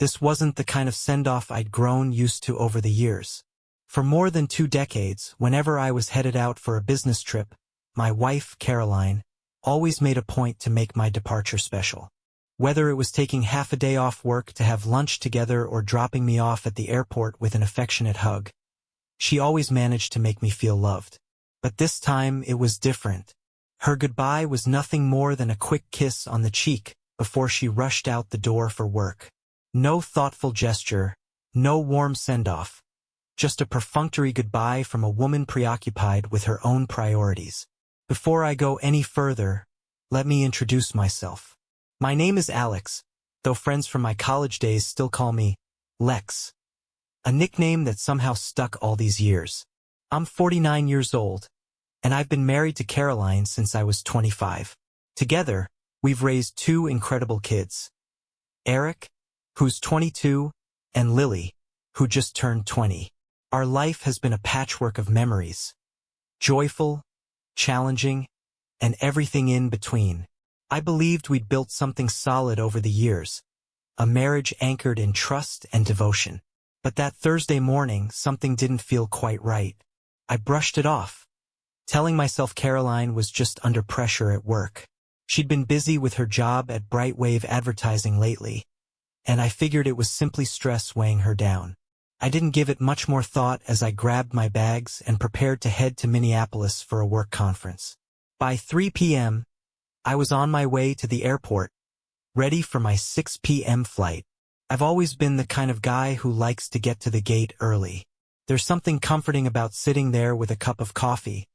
This wasn't the kind of send-off I'd grown used to over the years. For more than 2 decades, whenever I was headed out for a business trip, my wife, Caroline, always made a point to make my departure special. Whether it was taking half a day off work to have lunch together or dropping me off at the airport with an affectionate hug, she always managed to make me feel loved. But this time it was different. Her goodbye was nothing more than a quick kiss on the cheek before she rushed out the door for work. No thoughtful gesture, no warm send-off. Just a perfunctory goodbye from a woman preoccupied with her own priorities. Before I go any further, let me introduce myself. My name is Alex, though friends from my college days still call me Lex. A nickname that somehow stuck all these years. I'm 49 years old, and I've been married to Caroline since I was 25. Together, we've raised 2 incredible kids. Eric, who's 22, and Lily, who just turned 20. Our life has been a patchwork of memories. Joyful, challenging, and everything in between. I believed we'd built something solid over the years, a marriage anchored in trust and devotion. But that Thursday morning, something didn't feel quite right. I brushed it off, telling myself Caroline was just under pressure at work. She'd been busy with her job at Brightwave Advertising lately, and I figured it was simply stress weighing her down. I didn't give it much more thought as I grabbed my bags and prepared to head to Minneapolis for a work conference. By 3 p.m., I was on my way to the airport, ready for my 6 p.m. flight. I've always been the kind of guy who likes to get to the gate early. There's something comforting about sitting there with a cup of coffee,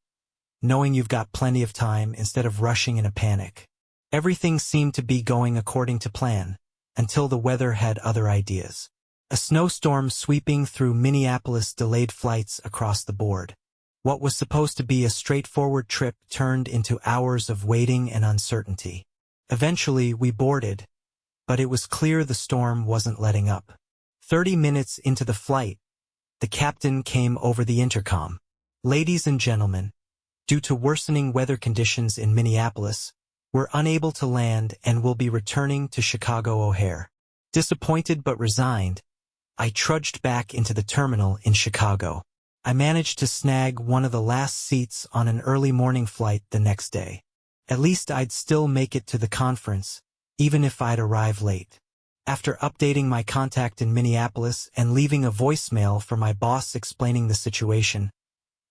knowing you've got plenty of time instead of rushing in a panic. Everything seemed to be going according to plan, until the weather had other ideas. A snowstorm sweeping through Minneapolis delayed flights across the board. What was supposed to be a straightforward trip turned into hours of waiting and uncertainty. Eventually, we boarded, but it was clear the storm wasn't letting up. 30 minutes into the flight, the captain came over the intercom. "Ladies and gentlemen, due to worsening weather conditions in Minneapolis, we're unable to land and will be returning to Chicago O'Hare." Disappointed but resigned, I trudged back into the terminal in Chicago. I managed to snag one of the last seats on an early morning flight the next day. At least I'd still make it to the conference, even if I'd arrive late. After updating my contact in Minneapolis and leaving a voicemail for my boss explaining the situation,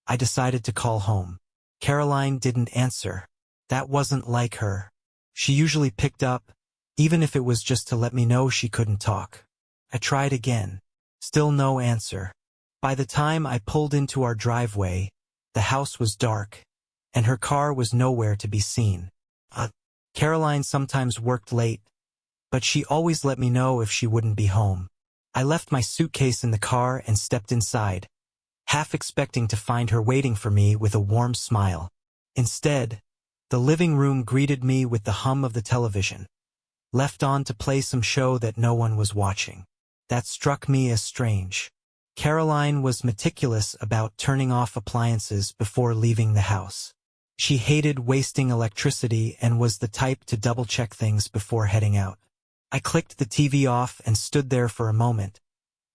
I decided to call home. Caroline didn't answer. That wasn't like her. She usually picked up, even if it was just to let me know she couldn't talk. I tried again. Still no answer. By the time I pulled into our driveway, the house was dark, and her car was nowhere to be seen. Caroline sometimes worked late, but she always let me know if she wouldn't be home. I left my suitcase in the car and stepped inside, half expecting to find her waiting for me with a warm smile. Instead, the living room greeted me with the hum of the television, left on to play some show that no one was watching. That struck me as strange. Caroline was meticulous about turning off appliances before leaving the house. She hated wasting electricity and was the type to double-check things before heading out. I clicked the TV off and stood there for a moment,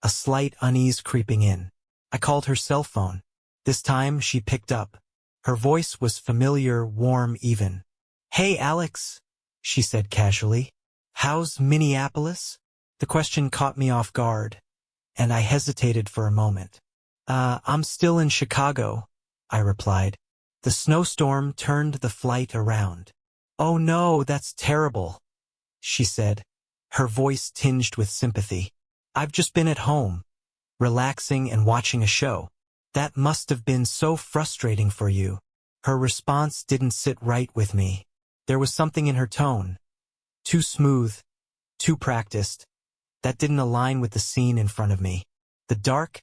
a slight unease creeping in. I called her cell phone. This time she picked up. Her voice was familiar, warm even. "Hey, Alex," she said casually. "How's Minneapolis?" The question caught me off guard, and I hesitated for a moment. I'm still in Chicago," I replied. The snowstorm turned the flight around. "Oh no, that's terrible," she said, her voice tinged with sympathy. "I've just been at home, relaxing and watching a show. That must have been so frustrating for you." Her response didn't sit right with me. There was something in her tone, too smooth, too practiced, that didn't align with the scene in front of me. The dark,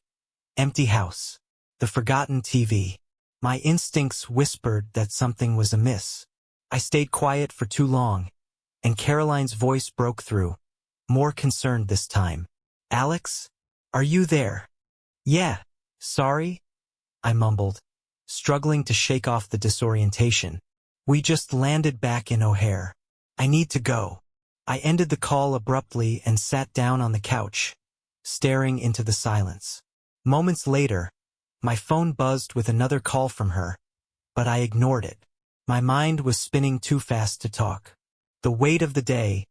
empty house, the forgotten TV. My instincts whispered that something was amiss. I stayed quiet for too long, and Caroline's voice broke through, more concerned this time. "Alex, are you there?" "Yeah, sorry," I mumbled, struggling to shake off the disorientation. "We just landed back in O'Hare. I need to go." I ended the call abruptly and sat down on the couch, staring into the silence. Moments later, my phone buzzed with another call from her, but I ignored it. My mind was spinning too fast to talk. The weight of the day,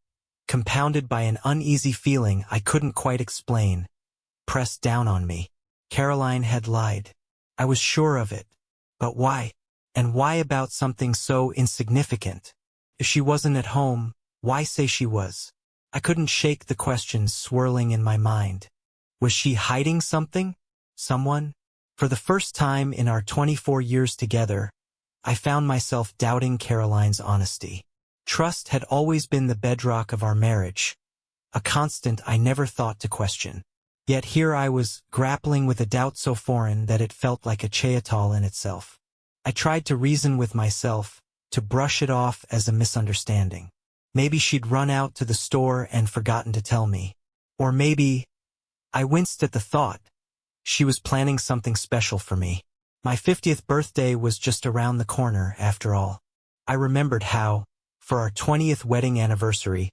compounded by an uneasy feeling I couldn't quite explain, pressed down on me. Caroline had lied. I was sure of it. But why? And why about something so insignificant? If she wasn't at home, why say she was? I couldn't shake the questions swirling in my mind. Was she hiding something? Someone? For the first time in our 24 years together, I found myself doubting Caroline's honesty. Trust had always been the bedrock of our marriage, a constant I never thought to question. Yet here I was, grappling with a doubt so foreign that it felt like a Cheetal in itself. I tried to reason with myself, to brush it off as a misunderstanding. Maybe she'd run out to the store and forgotten to tell me. Or maybe, I winced at the thought, she was planning something special for me. My 50th birthday was just around the corner, after all. I remembered how, for our 20th wedding anniversary,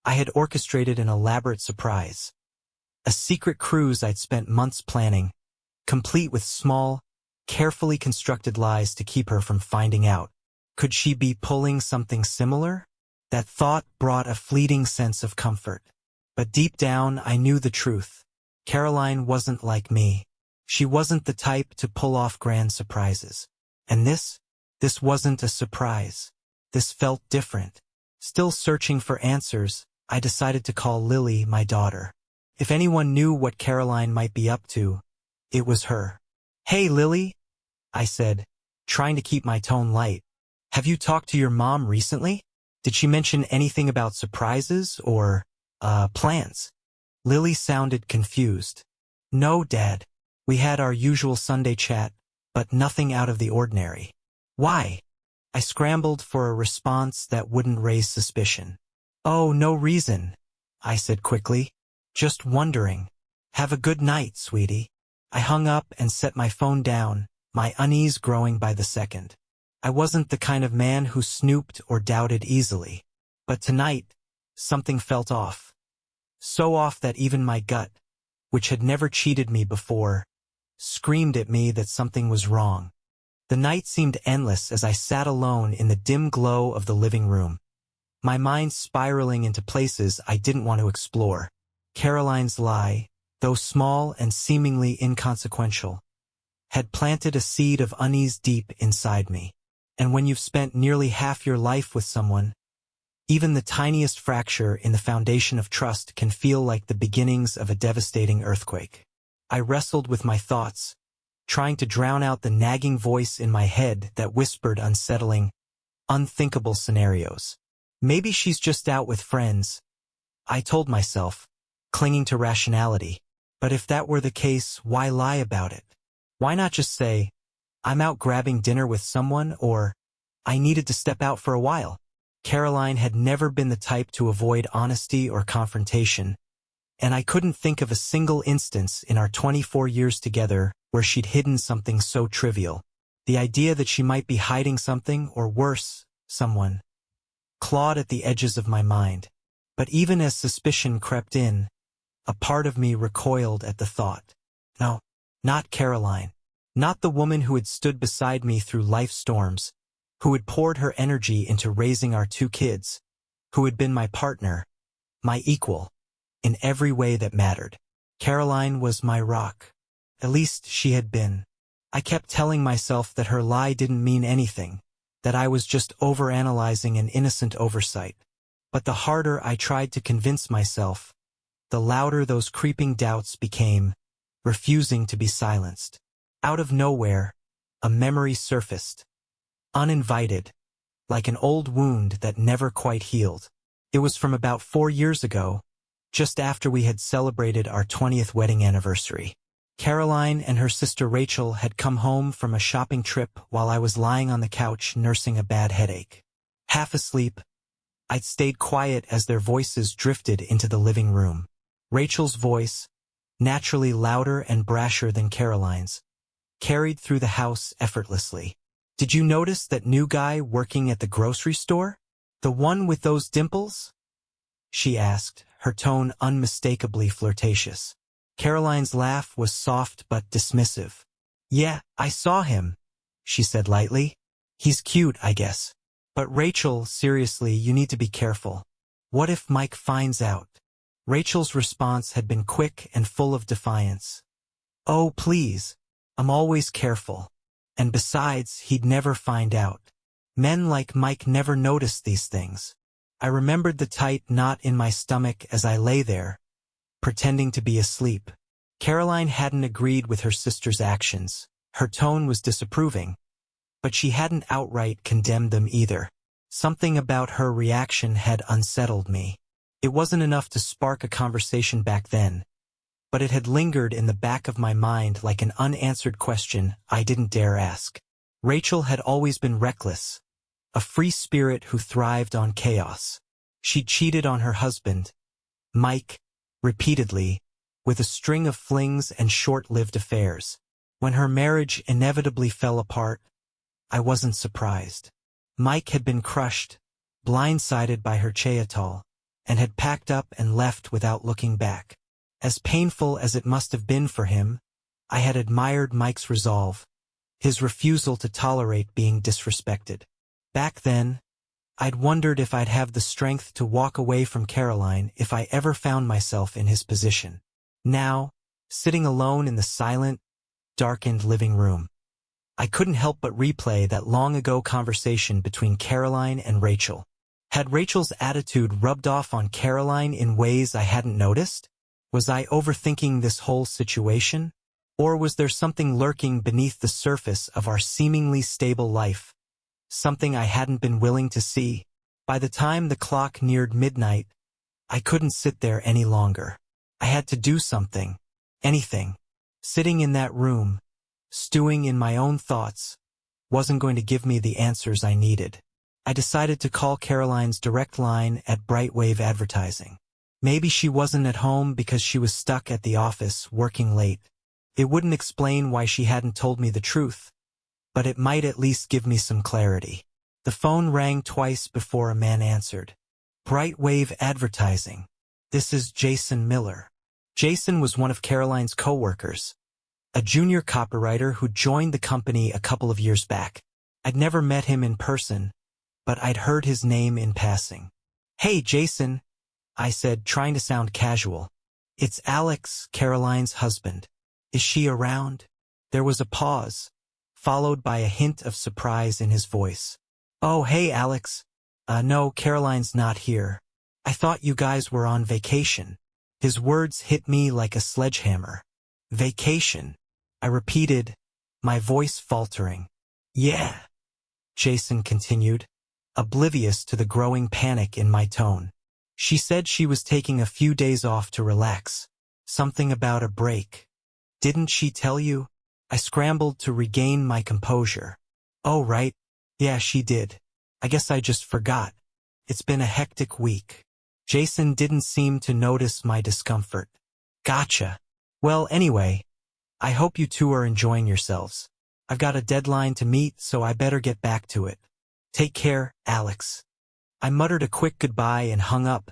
I had orchestrated an elaborate surprise. A secret cruise I'd spent months planning, complete with small, carefully constructed lies to keep her from finding out. Could she be pulling something similar? That thought brought a fleeting sense of comfort. But deep down, I knew the truth. Caroline wasn't like me. She wasn't the type to pull off grand surprises. And this wasn't a surprise. This felt different. Still searching for answers, I decided to call Lily my daughter. If anyone knew what Caroline might be up to, it was her. "Hey, Lily," I said, trying to keep my tone light. "Have you talked to your mom recently? Did she mention anything about surprises or, plans?" Lily sounded confused. "No, Dad. We had our usual Sunday chat, but nothing out of the ordinary." "Why?" I scrambled for a response that wouldn't raise suspicion. "Oh, no reason," I said quickly. "Just wondering. Have a good night, sweetie." I hung up and set my phone down, my unease growing by the second. I wasn't the kind of man who snooped or doubted easily. But tonight, something felt off. So off that even my gut, which had never cheated me before, screamed at me that something was wrong. The night seemed endless as I sat alone in the dim glow of the living room, my mind spiraling into places I didn't want to explore. Caroline's lie, though small and seemingly inconsequential, had planted a seed of unease deep inside me. And when you've spent nearly half your life with someone, even the tiniest fracture in the foundation of trust can feel like the beginnings of a devastating earthquake. I wrestled with my thoughts, trying to drown out the nagging voice in my head that whispered unsettling, unthinkable scenarios. Maybe she's just out with friends, I told myself, clinging to rationality. But if that were the case, why lie about it? Why not just say, "I'm out grabbing dinner with someone," or "I needed to step out for a while"? Caroline had never been the type to avoid honesty or confrontation, and I couldn't think of a single instance in our 24 years together where she'd hidden something so trivial. The idea that she might be hiding something, or worse, someone, clawed at the edges of my mind. But even as suspicion crept in, a part of me recoiled at the thought. No, not Caroline. Not the woman who had stood beside me through life's storms, who had poured her energy into raising our 2 kids, who had been my partner, my equal, in every way that mattered. Caroline was my rock. At least she had been. I kept telling myself that her lie didn't mean anything, that I was just overanalyzing an innocent oversight. But the harder I tried to convince myself, the louder those creeping doubts became, refusing to be silenced. Out of nowhere, a memory surfaced, uninvited, like an old wound that never quite healed. It was from about 4 years ago, just after we had celebrated our 20th wedding anniversary. Caroline and her sister Rachel had come home from a shopping trip while I was lying on the couch nursing a bad headache. Half asleep, I'd stayed quiet as their voices drifted into the living room. Rachel's voice, naturally louder and brasher than Caroline's, carried through the house effortlessly. "Did you notice that new guy working at the grocery store? The one with those dimples?" she asked, her tone unmistakably flirtatious. Caroline's laugh was soft but dismissive. Yeah, I saw him, she said lightly. He's cute, I guess. But Rachel, seriously, you need to be careful. What if Mike finds out? Rachel's response had been quick and full of defiance. Oh, please. I'm always careful. And besides, he'd never find out. Men like Mike never notice these things. I remembered the tight knot in my stomach as I lay there, pretending to be asleep. Caroline hadn't agreed with her sister's actions. Her tone was disapproving, but she hadn't outright condemned them either. Something about her reaction had unsettled me. It wasn't enough to spark a conversation back then, but it had lingered in the back of my mind like an unanswered question I didn't dare ask. Rachel had always been reckless, a free spirit who thrived on chaos. She'd cheated on her husband, Mike, repeatedly, with a string of flings and short-lived affairs. When her marriage inevitably fell apart, I wasn't surprised. Mike had been crushed, blindsided by her Cheatal, and had packed up and left without looking back. As painful as it must have been for him, I had admired Mike's resolve, his refusal to tolerate being disrespected. Back then, I'd wondered if I'd have the strength to walk away from Caroline if I ever found myself in his position. Now, sitting alone in the silent, darkened living room, I couldn't help but replay that long-ago conversation between Caroline and Rachel. Had Rachel's attitude rubbed off on Caroline in ways I hadn't noticed? Was I overthinking this whole situation? Or was there something lurking beneath the surface of our seemingly stable life? Something I hadn't been willing to see? By the time the clock neared midnight, I couldn't sit there any longer. I had to do something. Anything. Sitting in that room, stewing in my own thoughts, wasn't going to give me the answers I needed. I decided to call Caroline's direct line at Brightwave Advertising. Maybe she wasn't at home because she was stuck at the office working late. It wouldn't explain why she hadn't told me the truth, but it might at least give me some clarity. The phone rang twice before a man answered. Brightwave Advertising. This is Jason Miller. Jason was one of Caroline's co-workers, a junior copywriter who joined the company a couple of years back. I'd never met him in person, but I'd heard his name in passing. Hey, Jason, I said, trying to sound casual. It's Alex, Caroline's husband. Is she around? There was a pause, followed by a hint of surprise in his voice. Oh, hey, Alex. No, Caroline's not here. I thought you guys were on vacation. His words hit me like a sledgehammer. Vacation, I repeated, my voice faltering. Yeah, Jason continued, oblivious to the growing panic in my tone. She said she was taking a few days off to relax. Something about a break. Didn't she tell you? I scrambled to regain my composure. Oh, right. Yeah, she did. I guess I just forgot. It's been a hectic week. Jason didn't seem to notice my discomfort. Gotcha. Well, anyway, I hope you two are enjoying yourselves. I've got a deadline to meet, so I better get back to it. Take care, Alex. I muttered a quick goodbye and hung up,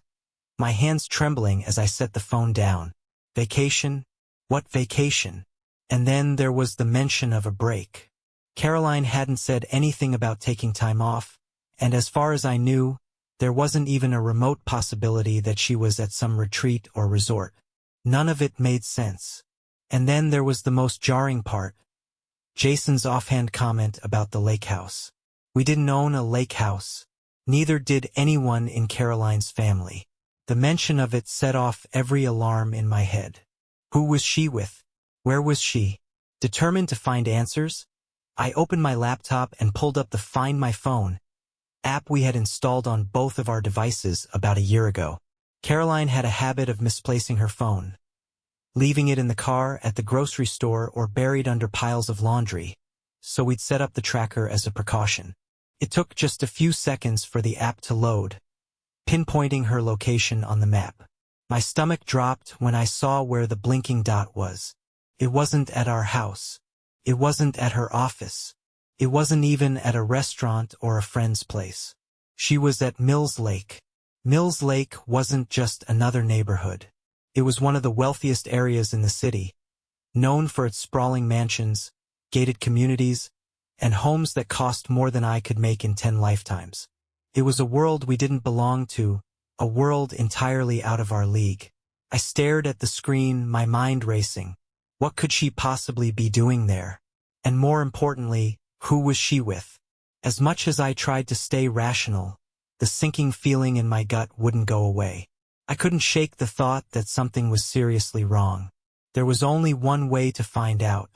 my hands trembling as I set the phone down. Vacation? What vacation? And then there was the mention of a break. Caroline hadn't said anything about taking time off, and as far as I knew, there wasn't even a remote possibility that she was at some retreat or resort. None of it made sense. And then there was the most jarring part. Jason's offhand comment about the lake house. We didn't own a lake house. Neither did anyone in Caroline's family. The mention of it set off every alarm in my head. Who was she with? Where was she? Determined to find answers, I opened my laptop and pulled up the Find My Phone app we had installed on both of our devices about a year ago. Caroline had a habit of misplacing her phone, leaving it in the car, at the grocery store, or buried under piles of laundry, so we'd set up the tracker as a precaution. It took just a few seconds for the app to load, pinpointing her location on the map. My stomach dropped when I saw where the blinking dot was. It wasn't at our house. It wasn't at her office. It wasn't even at a restaurant or a friend's place. She was at Mills Lake. Mills Lake wasn't just another neighborhood. It was one of the wealthiest areas in the city, known for its sprawling mansions, gated communities, and homes that cost more than I could make in 10 lifetimes. It was a world we didn't belong to, a world entirely out of our league. I stared at the screen, my mind racing. What could she possibly be doing there? And more importantly, who was she with? As much as I tried to stay rational, the sinking feeling in my gut wouldn't go away. I couldn't shake the thought that something was seriously wrong. There was only one way to find out.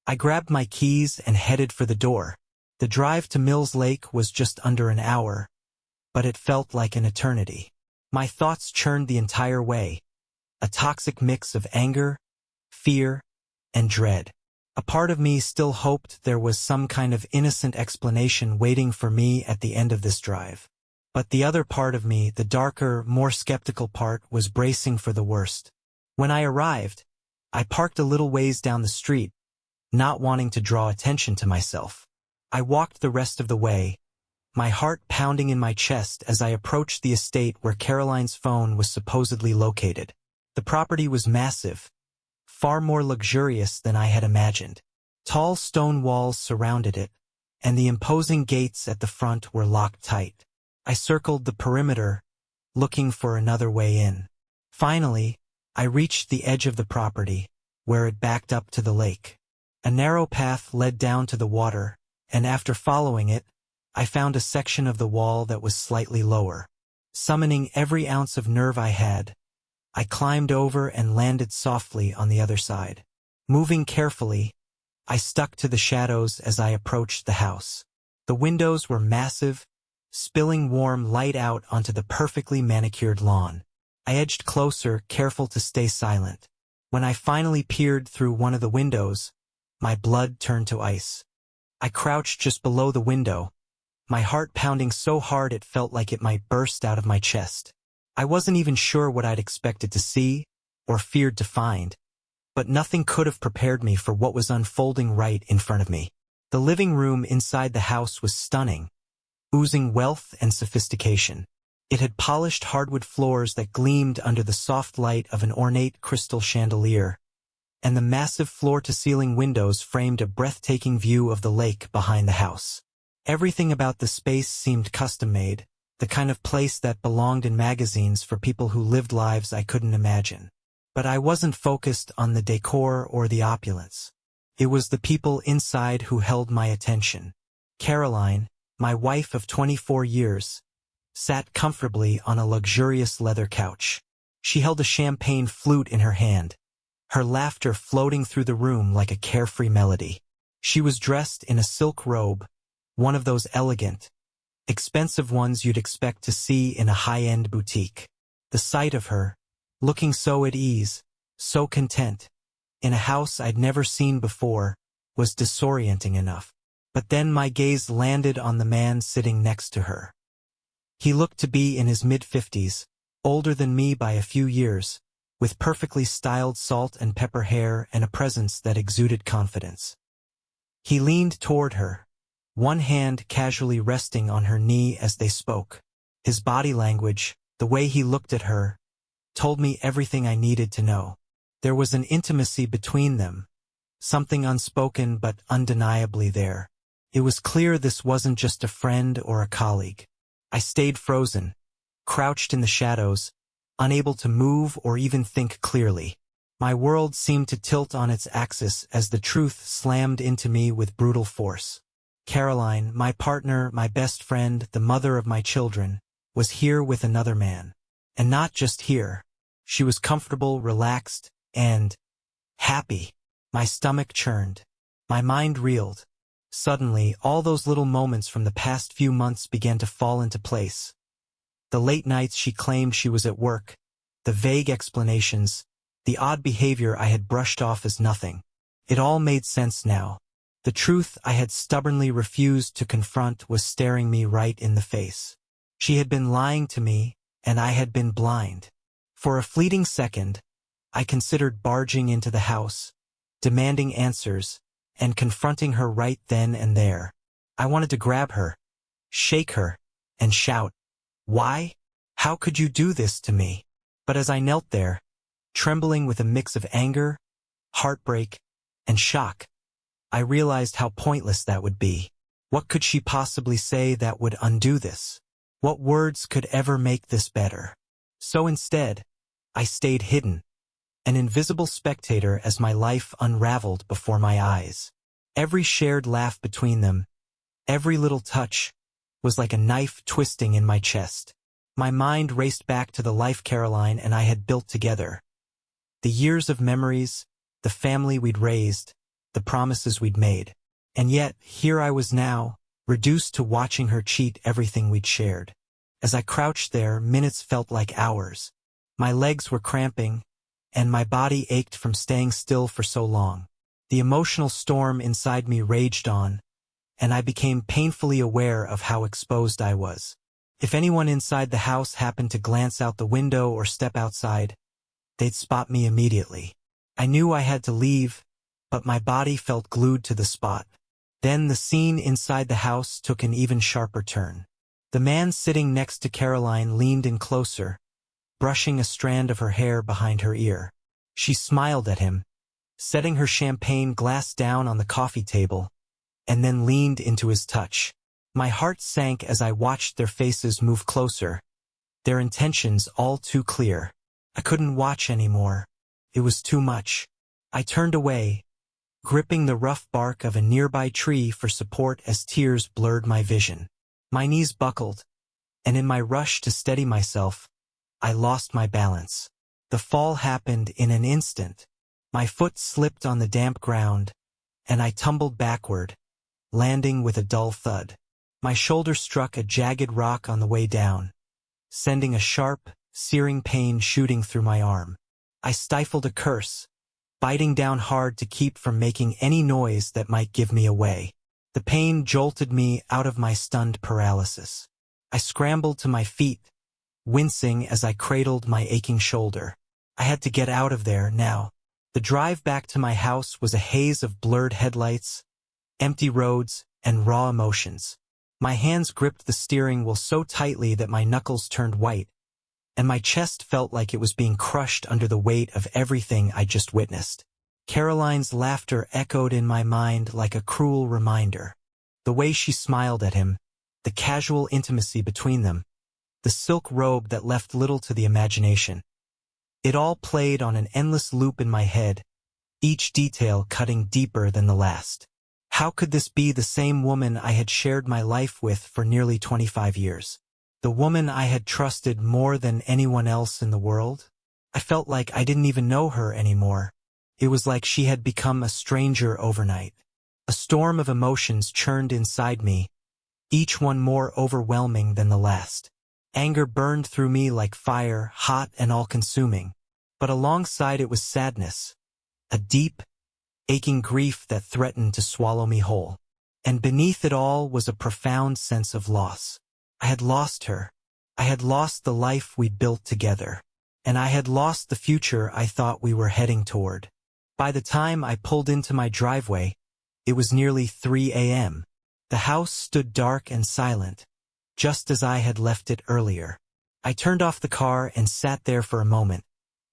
I grabbed my keys and headed for the door. The drive to Mills Lake was just under an hour, but it felt like an eternity. My thoughts churned the entire way, a toxic mix of anger, fear, and dread. A part of me still hoped there was some kind of innocent explanation waiting for me at the end of this drive. But the other part of me, the darker, more skeptical part, was bracing for the worst. When I arrived, I parked a little ways down the street, not wanting to draw attention to myself. I walked the rest of the way, my heart pounding in my chest as I approached the estate where Caroline's phone was supposedly located. The property was massive, far more luxurious than I had imagined. Tall stone walls surrounded it, and the imposing gates at the front were locked tight. I circled the perimeter, looking for another way in. Finally, I reached the edge of the property, where it backed up to the lake. A narrow path led down to the water, and after following it, I found a section of the wall that was slightly lower. Summoning every ounce of nerve I had, I climbed over and landed softly on the other side. Moving carefully, I stuck to the shadows as I approached the house. The windows were massive, spilling warm light out onto the perfectly manicured lawn. I edged closer, careful to stay silent. When I finally peered through one of the windows, my blood turned to ice. I crouched just below the window, my heart pounding so hard it felt like it might burst out of my chest. I wasn't even sure what I'd expected to see, or feared to find, but nothing could have prepared me for what was unfolding right in front of me. The living room inside the house was stunning, oozing wealth and sophistication. It had polished hardwood floors that gleamed under the soft light of an ornate crystal chandelier, and the massive floor-to-ceiling windows framed a breathtaking view of the lake behind the house. Everything about the space seemed custom-made, the kind of place that belonged in magazines for people who lived lives I couldn't imagine. But I wasn't focused on the decor or the opulence. It was the people inside who held my attention. Caroline, my wife of 24 years, sat comfortably on a luxurious leather couch. She held a champagne flute in her hand, her laughter floating through the room like a carefree melody. She was dressed in a silk robe, one of those elegant, expensive ones you'd expect to see in a high-end boutique. The sight of her, looking so at ease, so content, in a house I'd never seen before, was disorienting enough. But then my gaze landed on the man sitting next to her. He looked to be in his mid-50s, older than me by a few years, with perfectly styled salt and pepper hair and a presence that exuded confidence. He leaned toward her, one hand casually resting on her knee as they spoke. His body language, the way he looked at her, told me everything I needed to know. There was an intimacy between them, something unspoken but undeniably there. It was clear this wasn't just a friend or a colleague. I stayed frozen, crouched in the shadows, unable to move or even think clearly. My world seemed to tilt on its axis as the truth slammed into me with brutal force. Caroline, my partner, my best friend, the mother of my children, was here with another man. And not just here. She was comfortable, relaxed, and happy. My stomach churned. My mind reeled. Suddenly, all those little moments from the past few months began to fall into place. The late nights she claimed she was at work, the vague explanations, the odd behavior I had brushed off as nothing. It all made sense now. The truth I had stubbornly refused to confront was staring me right in the face. She had been lying to me, and I had been blind. For a fleeting second, I considered barging into the house, demanding answers, and confronting her right then and there. I wanted to grab her, shake her, and shout, "Why? How could you do this to me? But as I knelt there, trembling with a mix of anger, heartbreak, and shock, I realized how pointless that would be. What could she possibly say that would undo this? What words could ever make this better? So instead, I stayed hidden, an invisible spectator as my life unraveled before my eyes. Every shared laugh between them, every little touch, was like a knife twisting in my chest. My mind raced back to the life Caroline and I had built together. The years of memories, the family we'd raised, the promises we'd made. And yet, here I was now, reduced to watching her cheat everything we'd shared. As I crouched there, minutes felt like hours. My legs were cramping, and my body ached from staying still for so long. The emotional storm inside me raged on, and I became painfully aware of how exposed I was. If anyone inside the house happened to glance out the window or step outside, they'd spot me immediately. I knew I had to leave, but my body felt glued to the spot. Then the scene inside the house took an even sharper turn. The man sitting next to Caroline leaned in closer, brushing a strand of her hair behind her ear. She smiled at him, setting her champagne glass down on the coffee table, and then leaned into his touch. My heart sank as I watched their faces move closer, their intentions all too clear. I couldn't watch anymore. It was too much. I turned away, gripping the rough bark of a nearby tree for support as tears blurred my vision. My knees buckled, and in my rush to steady myself, I lost my balance. The fall happened in an instant. My foot slipped on the damp ground, and I tumbled backward, landing with a dull thud. My shoulder struck a jagged rock on the way down, sending a sharp, searing pain shooting through my arm. I stifled a curse, biting down hard to keep from making any noise that might give me away. The pain jolted me out of my stunned paralysis. I scrambled to my feet, wincing as I cradled my aching shoulder. I had to get out of there now. The drive back to my house was a haze of blurred headlights, empty roads, and raw emotions. My hands gripped the steering wheel so tightly that my knuckles turned white, and my chest felt like it was being crushed under the weight of everything I just witnessed. Caroline's laughter echoed in my mind like a cruel reminder. The way she smiled at him, the casual intimacy between them, the silk robe that left little to the imagination. It all played on an endless loop in my head, each detail cutting deeper than the last. How could this be the same woman I had shared my life with for nearly 25 years? The woman I had trusted more than anyone else in the world? I felt like I didn't even know her anymore. It was like she had become a stranger overnight. A storm of emotions churned inside me, each one more overwhelming than the last. Anger burned through me like fire, hot and all-consuming. But alongside it was sadness, a deep, aching grief that threatened to swallow me whole. And beneath it all was a profound sense of loss. I had lost her. I had lost the life we'd built together. And I had lost the future I thought we were heading toward. By the time I pulled into my driveway, it was nearly 3 a.m. The house stood dark and silent, just as I had left it earlier. I turned off the car and sat there for a moment,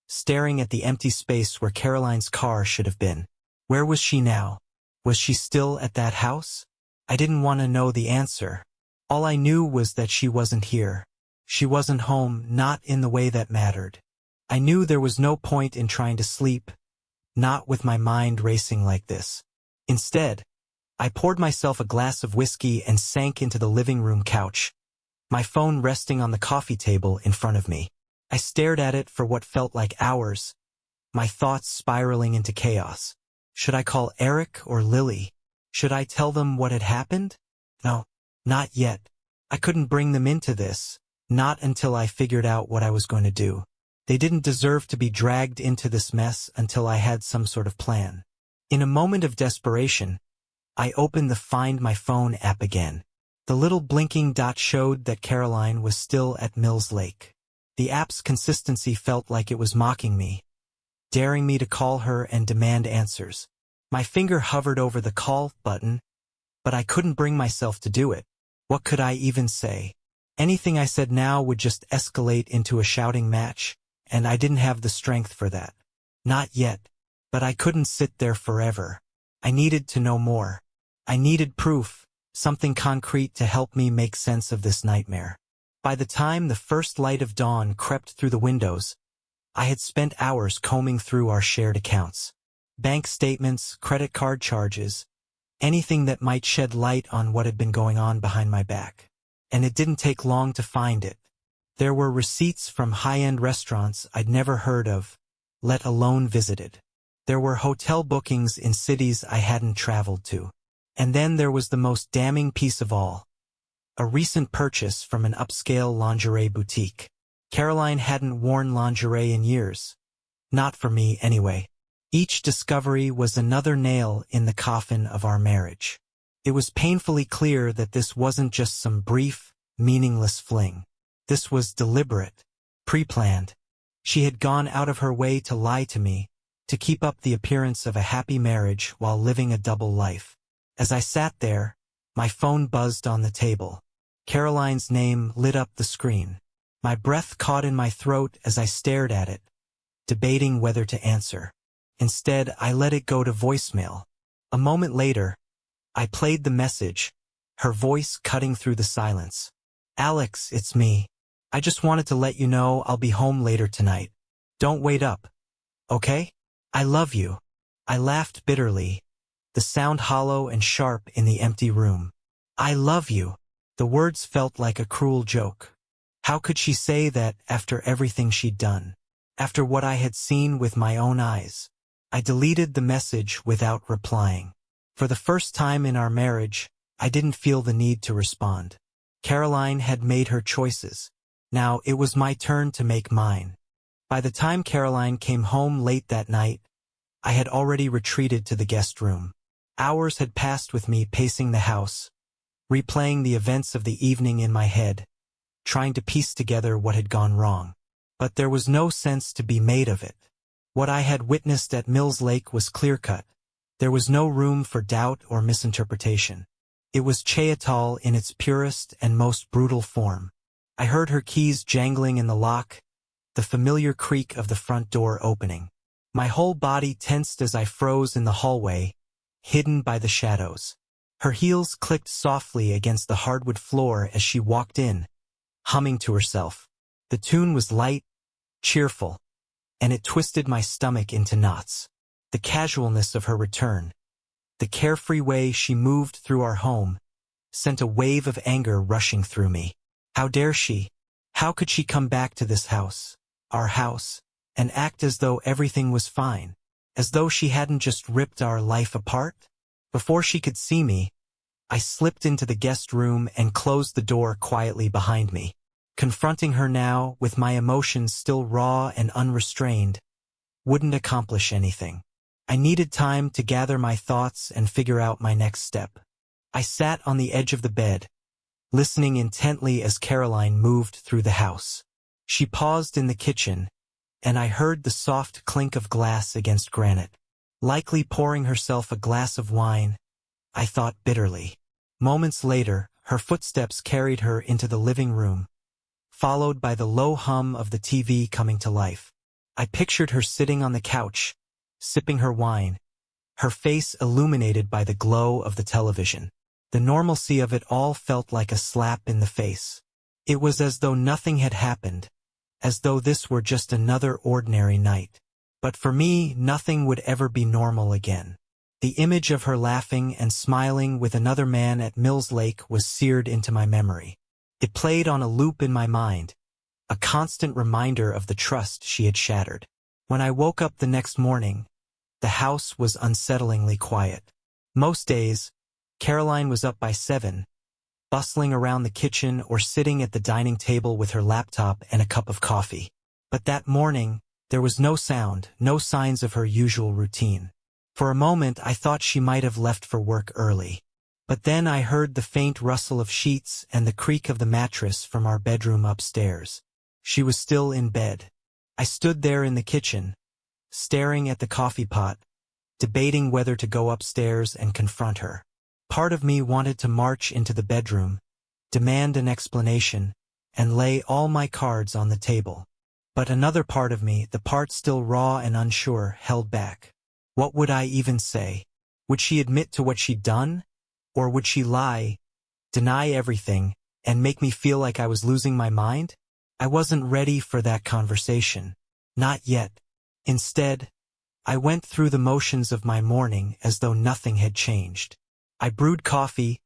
staring at the empty space where Caroline's car should have been. Where was she now? Was she still at that house? I didn't want to know the answer. All I knew was that she wasn't here. She wasn't home, not in the way that mattered. I knew there was no point in trying to sleep, not with my mind racing like this. Instead, I poured myself a glass of whiskey and sank into the living room couch, my phone resting on the coffee table in front of me. I stared at it for what felt like hours, my thoughts spiraling into chaos. Should I call Eric or Lily? Should I tell them what had happened? No, not yet. I couldn't bring them into this, not until I figured out what I was going to do. They didn't deserve to be dragged into this mess until I had some sort of plan. In a moment of desperation, I opened the Find My Phone app again. The little blinking dot showed that Caroline was still at Mills Lake. The app's consistency felt like it was mocking me, daring me to call her and demand answers. My finger hovered over the call button, but I couldn't bring myself to do it. What could I even say? Anything I said now would just escalate into a shouting match, and I didn't have the strength for that. Not yet. But I couldn't sit there forever. I needed to know more. I needed proof, something concrete to help me make sense of this nightmare. By the time the first light of dawn crept through the windows, I had spent hours combing through our shared accounts. Bank statements, credit card charges, anything that might shed light on what had been going on behind my back. And it didn't take long to find it. There were receipts from high-end restaurants I'd never heard of, let alone visited. There were hotel bookings in cities I hadn't traveled to. And then there was the most damning piece of all. A recent purchase from an upscale lingerie boutique. Caroline hadn't worn lingerie in years. Not for me, anyway. Each discovery was another nail in the coffin of our marriage. It was painfully clear that this wasn't just some brief, meaningless fling. This was deliberate, pre-planned. She had gone out of her way to lie to me, to keep up the appearance of a happy marriage while living a double life. As I sat there, my phone buzzed on the table. Caroline's name lit up the screen. My breath caught in my throat as I stared at it, debating whether to answer. Instead, I let it go to voicemail. A moment later, I played the message, her voice cutting through the silence. "Alex, it's me. I just wanted to let you know I'll be home later tonight. Don't wait up. Okay? I love you." I laughed bitterly, the sound hollow and sharp in the empty room. I love you. The words felt like a cruel joke. How could she say that after everything she'd done? After what I had seen with my own eyes? I deleted the message without replying. For the first time in our marriage, I didn't feel the need to respond. Caroline had made her choices. Now it was my turn to make mine. By the time Caroline came home late that night, I had already retreated to the guest room. Hours had passed with me pacing the house, replaying the events of the evening in my head, trying to piece together what had gone wrong. But there was no sense to be made of it. What I had witnessed at Mills Lake was clear-cut. There was no room for doubt or misinterpretation. It was Cheatal in its purest and most brutal form. I heard her keys jangling in the lock, the familiar creak of the front door opening. My whole body tensed as I froze in the hallway, hidden by the shadows. Her heels clicked softly against the hardwood floor as she walked in, humming to herself. The tune was light, cheerful, and it twisted my stomach into knots. The casualness of her return, the carefree way she moved through our home, sent a wave of anger rushing through me. How dare she? How could she come back to this house, our house, and act as though everything was fine, as though she hadn't just ripped our life apart? Before she could see me, I slipped into the guest room and closed the door quietly behind me. Confronting her now, with my emotions still raw and unrestrained, wouldn't accomplish anything. I needed time to gather my thoughts and figure out my next step. I sat on the edge of the bed, listening intently as Caroline moved through the house. She paused in the kitchen, and I heard the soft clink of glass against granite. Likely pouring herself a glass of wine, I thought bitterly. Moments later, her footsteps carried her into the living room, followed by the low hum of the TV coming to life. I pictured her sitting on the couch, sipping her wine, her face illuminated by the glow of the television. The normalcy of it all felt like a slap in the face. It was as though nothing had happened, as though this were just another ordinary night. But for me, nothing would ever be normal again. The image of her laughing and smiling with another man at Mills Lake was seared into my memory. It played on a loop in my mind, a constant reminder of the trust she had shattered. When I woke up the next morning, the house was unsettlingly quiet. Most days, Caroline was up by 7, bustling around the kitchen or sitting at the dining table with her laptop and a cup of coffee. But that morning, there was no sound, no signs of her usual routine. For a moment, I thought she might have left for work early. But then I heard the faint rustle of sheets and the creak of the mattress from our bedroom upstairs. She was still in bed. I stood there in the kitchen, staring at the coffee pot, debating whether to go upstairs and confront her. Part of me wanted to march into the bedroom, demand an explanation, and lay all my cards on the table. But another part of me, the part still raw and unsure, held back. What would I even say? Would she admit to what she'd done? Or would she lie, deny everything, and make me feel like I was losing my mind? I wasn't ready for that conversation. Not yet. Instead, I went through the motions of my morning as though nothing had changed. I brewed coffee,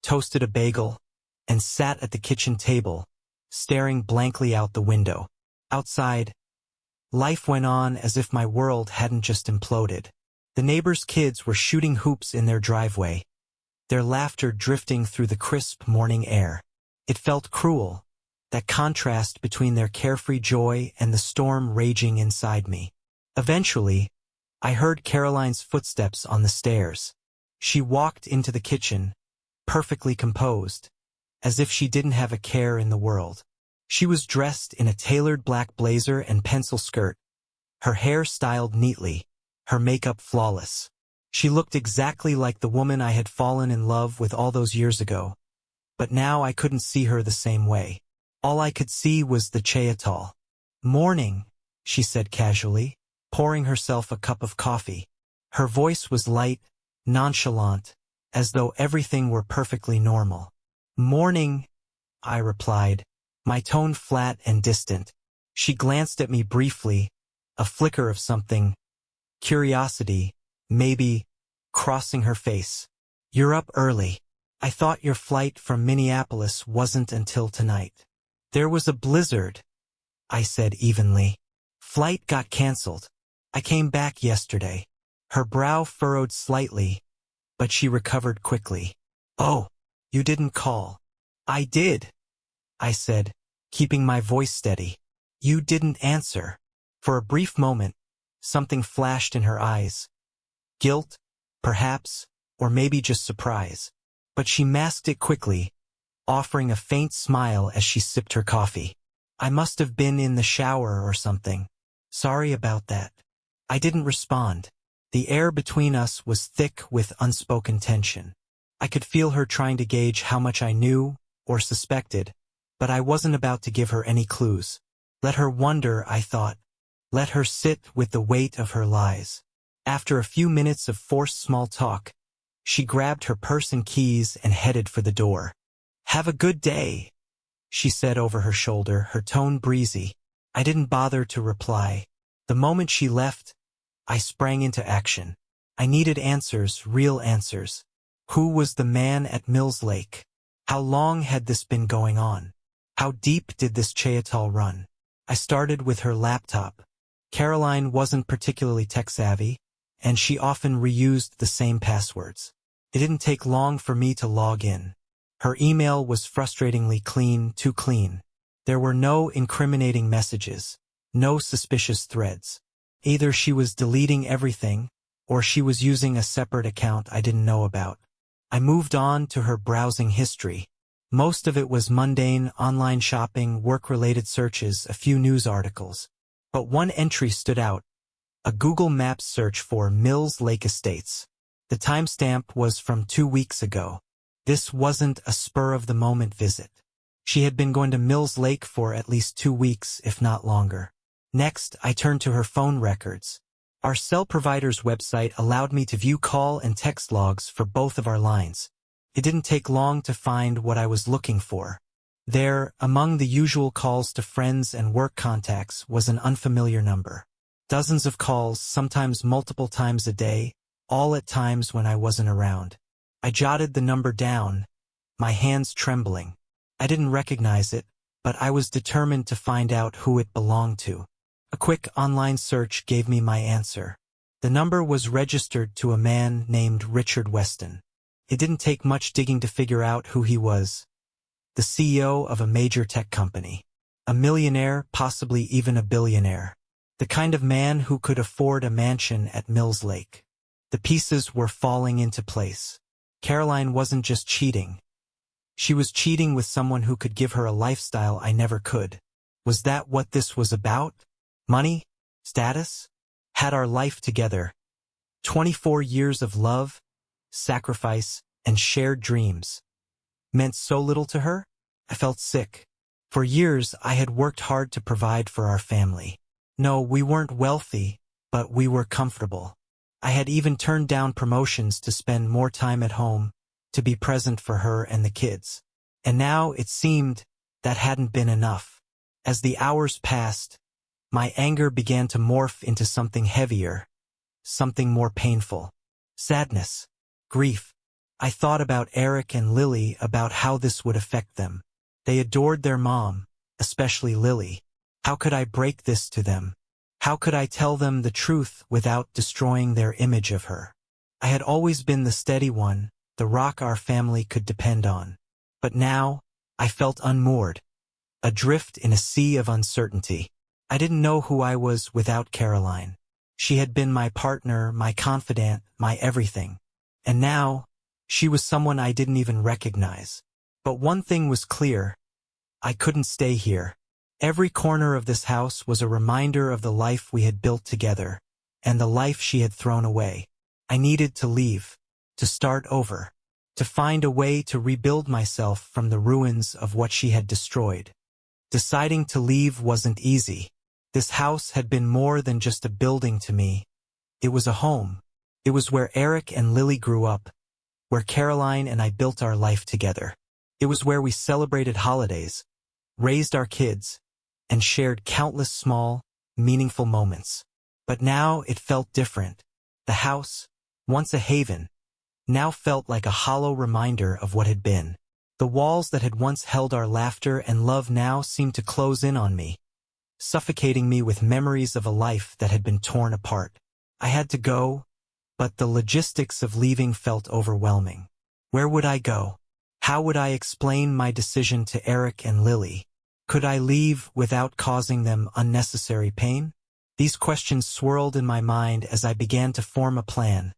toasted a bagel, and sat at the kitchen table, staring blankly out the window. Outside, life went on as if my world hadn't just imploded. The neighbors' kids were shooting hoops in their driveway, their laughter drifting through the crisp morning air. It felt cruel, that contrast between their carefree joy and the storm raging inside me. Eventually, I heard Caroline's footsteps on the stairs. She walked into the kitchen, perfectly composed, as if she didn't have a care in the world. She was dressed in a tailored black blazer and pencil skirt, her hair styled neatly, her makeup flawless. She looked exactly like the woman I had fallen in love with all those years ago, but now I couldn't see her the same way. All I could see was the Cheyatal. "Morning," she said casually, pouring herself a cup of coffee. Her voice was light, nonchalant, as though everything were perfectly normal. "Morning," I replied, my tone flat and distant. She glanced at me briefly, a flicker of something, curiosity, maybe, crossing her face. "You're up early. I thought your flight from Minneapolis wasn't until tonight." "There was a blizzard," I said evenly. "Flight got canceled. I came back yesterday." Her brow furrowed slightly, but she recovered quickly. "Oh, you didn't call." "I did," I said, keeping my voice steady. "You didn't answer." For a brief moment, something flashed in her eyes. Guilt, perhaps, or maybe just surprise. But she masked it quickly, offering a faint smile as she sipped her coffee. "I must have been in the shower or something. Sorry about that." I didn't respond. The air between us was thick with unspoken tension. I could feel her trying to gauge how much I knew or suspected, but I wasn't about to give her any clues. Let her wonder, I thought. Let her sit with the weight of her lies. After a few minutes of forced small talk, she grabbed her purse and keys and headed for the door. "Have a good day," she said over her shoulder, her tone breezy. I didn't bother to reply. The moment she left, I sprang into action. I needed answers, real answers. Who was the man at Mills Lake? How long had this been going on? How deep did this Cheyatal run? I started with her laptop. Caroline wasn't particularly tech-savvy, and she often reused the same passwords. It didn't take long for me to log in. Her email was frustratingly clean, too clean. There were no incriminating messages, no suspicious threads. Either she was deleting everything, or she was using a separate account I didn't know about. I moved on to her browsing history. Most of it was mundane, online shopping, work-related searches, a few news articles. But one entry stood out, a Google Maps search for Mills Lake Estates. The timestamp was from 2 weeks ago. This wasn't a spur-of-the-moment visit. She had been going to Mills Lake for at least 2 weeks, if not longer. Next, I turned to her phone records. Our cell provider's website allowed me to view call and text logs for both of our lines. It didn't take long to find what I was looking for. There, among the usual calls to friends and work contacts, was an unfamiliar number. Dozens of calls, sometimes multiple times a day, all at times when I wasn't around. I jotted the number down, my hands trembling. I didn't recognize it, but I was determined to find out who it belonged to. A quick online search gave me my answer. The number was registered to a man named Richard Weston. It didn't take much digging to figure out who he was. The CEO of a major tech company. A millionaire, possibly even a billionaire. The kind of man who could afford a mansion at Mills Lake. The pieces were falling into place. Caroline wasn't just cheating. She was cheating with someone who could give her a lifestyle I never could. Was that what this was about? Money? Status? Had our life together. 24 years of love, sacrifice, and shared dreams. Meant so little to her? I felt sick. For years, I had worked hard to provide for our family. No, we weren't wealthy, but we were comfortable. I had even turned down promotions to spend more time at home, to be present for her and the kids. And now, it seemed, that hadn't been enough. As the hours passed, my anger began to morph into something heavier, something more painful. Sadness. Grief. I thought about Eric and Lily, about how this would affect them. They adored their mom, especially Lily. How could I break this to them? How could I tell them the truth without destroying their image of her? I had always been the steady one, the rock our family could depend on. But now, I felt unmoored, adrift in a sea of uncertainty. I didn't know who I was without Caroline. She had been my partner, my confidant, my everything. And now, she was someone I didn't even recognize. But one thing was clear. I couldn't stay here. Every corner of this house was a reminder of the life we had built together, and the life she had thrown away. I needed to leave, to start over, to find a way to rebuild myself from the ruins of what she had destroyed. Deciding to leave wasn't easy. This house had been more than just a building to me. It was a home. It was where Eric and Lily grew up, where Caroline and I built our life together. It was where we celebrated holidays, raised our kids, and shared countless small, meaningful moments. But now it felt different. The house, once a haven, now felt like a hollow reminder of what had been. The walls that had once held our laughter and love now seemed to close in on me, suffocating me with memories of a life that had been torn apart. I had to go, but the logistics of leaving felt overwhelming. Where would I go? How would I explain my decision to Eric and Lily? Could I leave without causing them unnecessary pain? These questions swirled in my mind as I began to form a plan,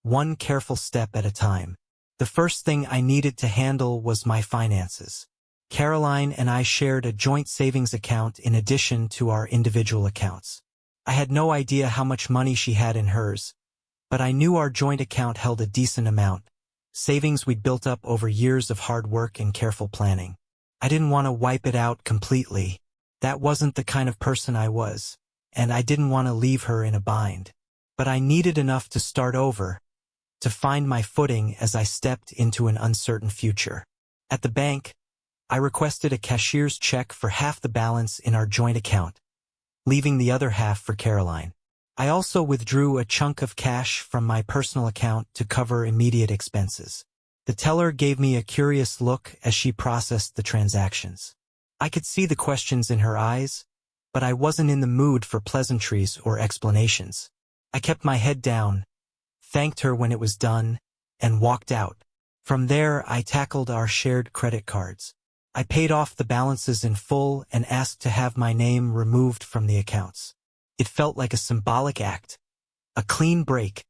one careful step at a time. The first thing I needed to handle was my finances. Caroline and I shared a joint savings account in addition to our individual accounts. I had no idea how much money she had in hers, but I knew our joint account held a decent amount, savings we'd built up over years of hard work and careful planning. I didn't want to wipe it out completely. That wasn't the kind of person I was, and I didn't want to leave her in a bind. But I needed enough to start over, to find my footing as I stepped into an uncertain future. At the bank, I requested a cashier's check for half the balance in our joint account, leaving the other half for Caroline. I also withdrew a chunk of cash from my personal account to cover immediate expenses. The teller gave me a curious look as she processed the transactions. I could see the questions in her eyes, but I wasn't in the mood for pleasantries or explanations. I kept my head down, thanked her when it was done, and walked out. From there, I tackled our shared credit cards. I paid off the balances in full and asked to have my name removed from the accounts. It felt like a symbolic act, a clean break,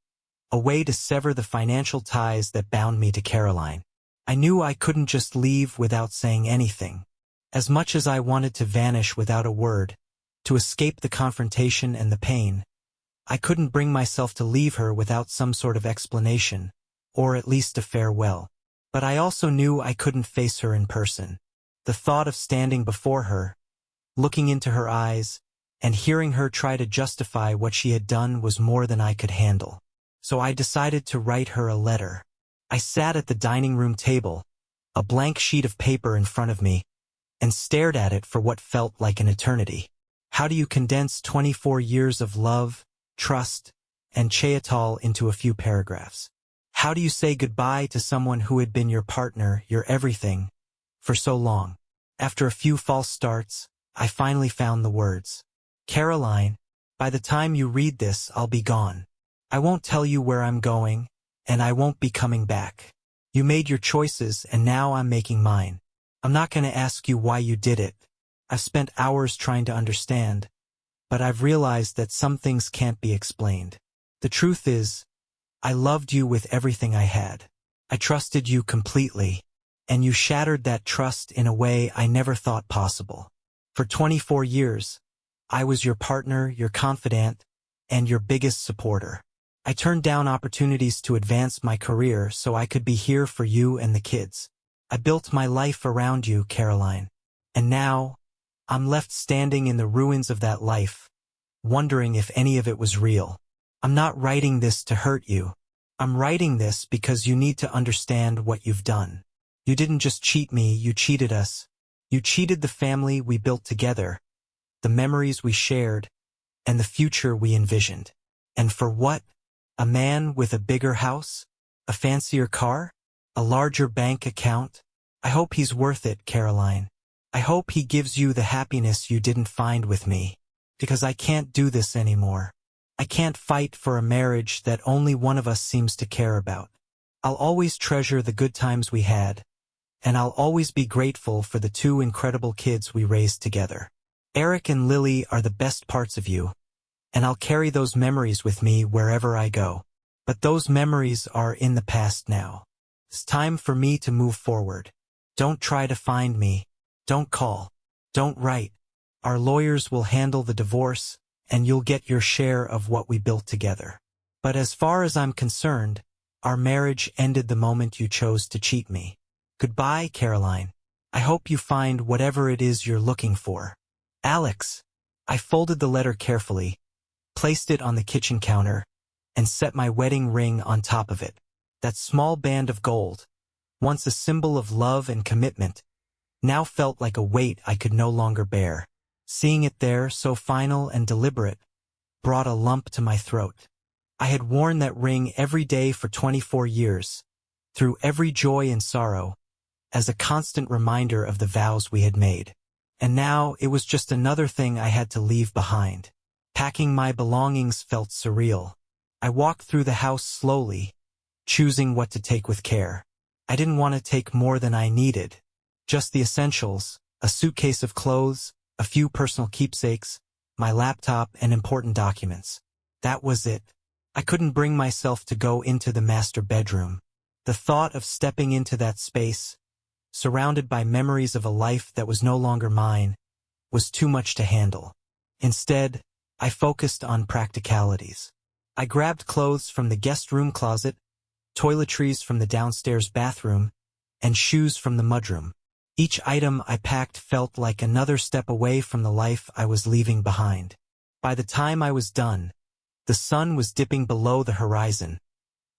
a way to sever the financial ties that bound me to Caroline. I knew I couldn't just leave without saying anything. As much as I wanted to vanish without a word, to escape the confrontation and the pain, I couldn't bring myself to leave her without some sort of explanation, or at least a farewell. But I also knew I couldn't face her in person. The thought of standing before her, looking into her eyes, and hearing her try to justify what she had done was more than I could handle. So I decided to write her a letter. I sat at the dining room table, a blank sheet of paper in front of me, and stared at it for what felt like an eternity. How do you condense 24 years of love, trust, and chaetal into a few paragraphs? How do you say goodbye to someone who had been your partner, your everything, for so long? After a few false starts, I finally found the words. Caroline, by the time you read this, I'll be gone. I won't tell you where I'm going, and I won't be coming back. You made your choices, and now I'm making mine. I'm not going to ask you why you did it. I've spent hours trying to understand, but I've realized that some things can't be explained. The truth is, I loved you with everything I had. I trusted you completely, and you shattered that trust in a way I never thought possible. For 24 years, I was your partner, your confidant, and your biggest supporter. I turned down opportunities to advance my career so I could be here for you and the kids. I built my life around you, Caroline. And now, I'm left standing in the ruins of that life, wondering if any of it was real. I'm not writing this to hurt you. I'm writing this because you need to understand what you've done. You didn't just cheat me, you cheated us. You cheated the family we built together, the memories we shared, and the future we envisioned. And for what? A man with a bigger house? A fancier car? A larger bank account? I hope he's worth it, Caroline. I hope he gives you the happiness you didn't find with me. Because I can't do this anymore. I can't fight for a marriage that only one of us seems to care about. I'll always treasure the good times we had, and I'll always be grateful for the two incredible kids we raised together. Eric and Lily are the best parts of you, and I'll carry those memories with me wherever I go. But those memories are in the past now. It's time for me to move forward. Don't try to find me. Don't call. Don't write. Our lawyers will handle the divorce, and you'll get your share of what we built together. But as far as I'm concerned, our marriage ended the moment you chose to cheat me. Goodbye, Caroline. I hope you find whatever it is you're looking for. Alex. I folded the letter carefully, placed it on the kitchen counter, and set my wedding ring on top of it. That small band of gold, once a symbol of love and commitment, now felt like a weight I could no longer bear. Seeing it there, so final and deliberate, brought a lump to my throat. I had worn that ring every day for 24 years, through every joy and sorrow, as a constant reminder of the vows we had made. And now it was just another thing I had to leave behind. Packing my belongings felt surreal. I walked through the house slowly, choosing what to take with care. I didn't want to take more than I needed. Just the essentials, a suitcase of clothes, a few personal keepsakes, my laptop, and important documents. That was it. I couldn't bring myself to go into the master bedroom. The thought of stepping into that space, surrounded by memories of a life that was no longer mine, was too much to handle. Instead, I focused on practicalities. I grabbed clothes from the guest room closet, toiletries from the downstairs bathroom, and shoes from the mudroom. Each item I packed felt like another step away from the life I was leaving behind. By the time I was done, the sun was dipping below the horizon,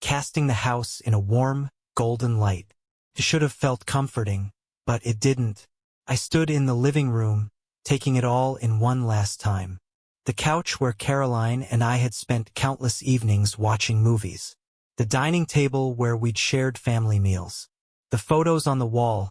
casting the house in a warm, golden light. It should have felt comforting, but it didn't. I stood in the living room, taking it all in one last time. The couch where Caroline and I had spent countless evenings watching movies. The dining table where we'd shared family meals. The photos on the wall,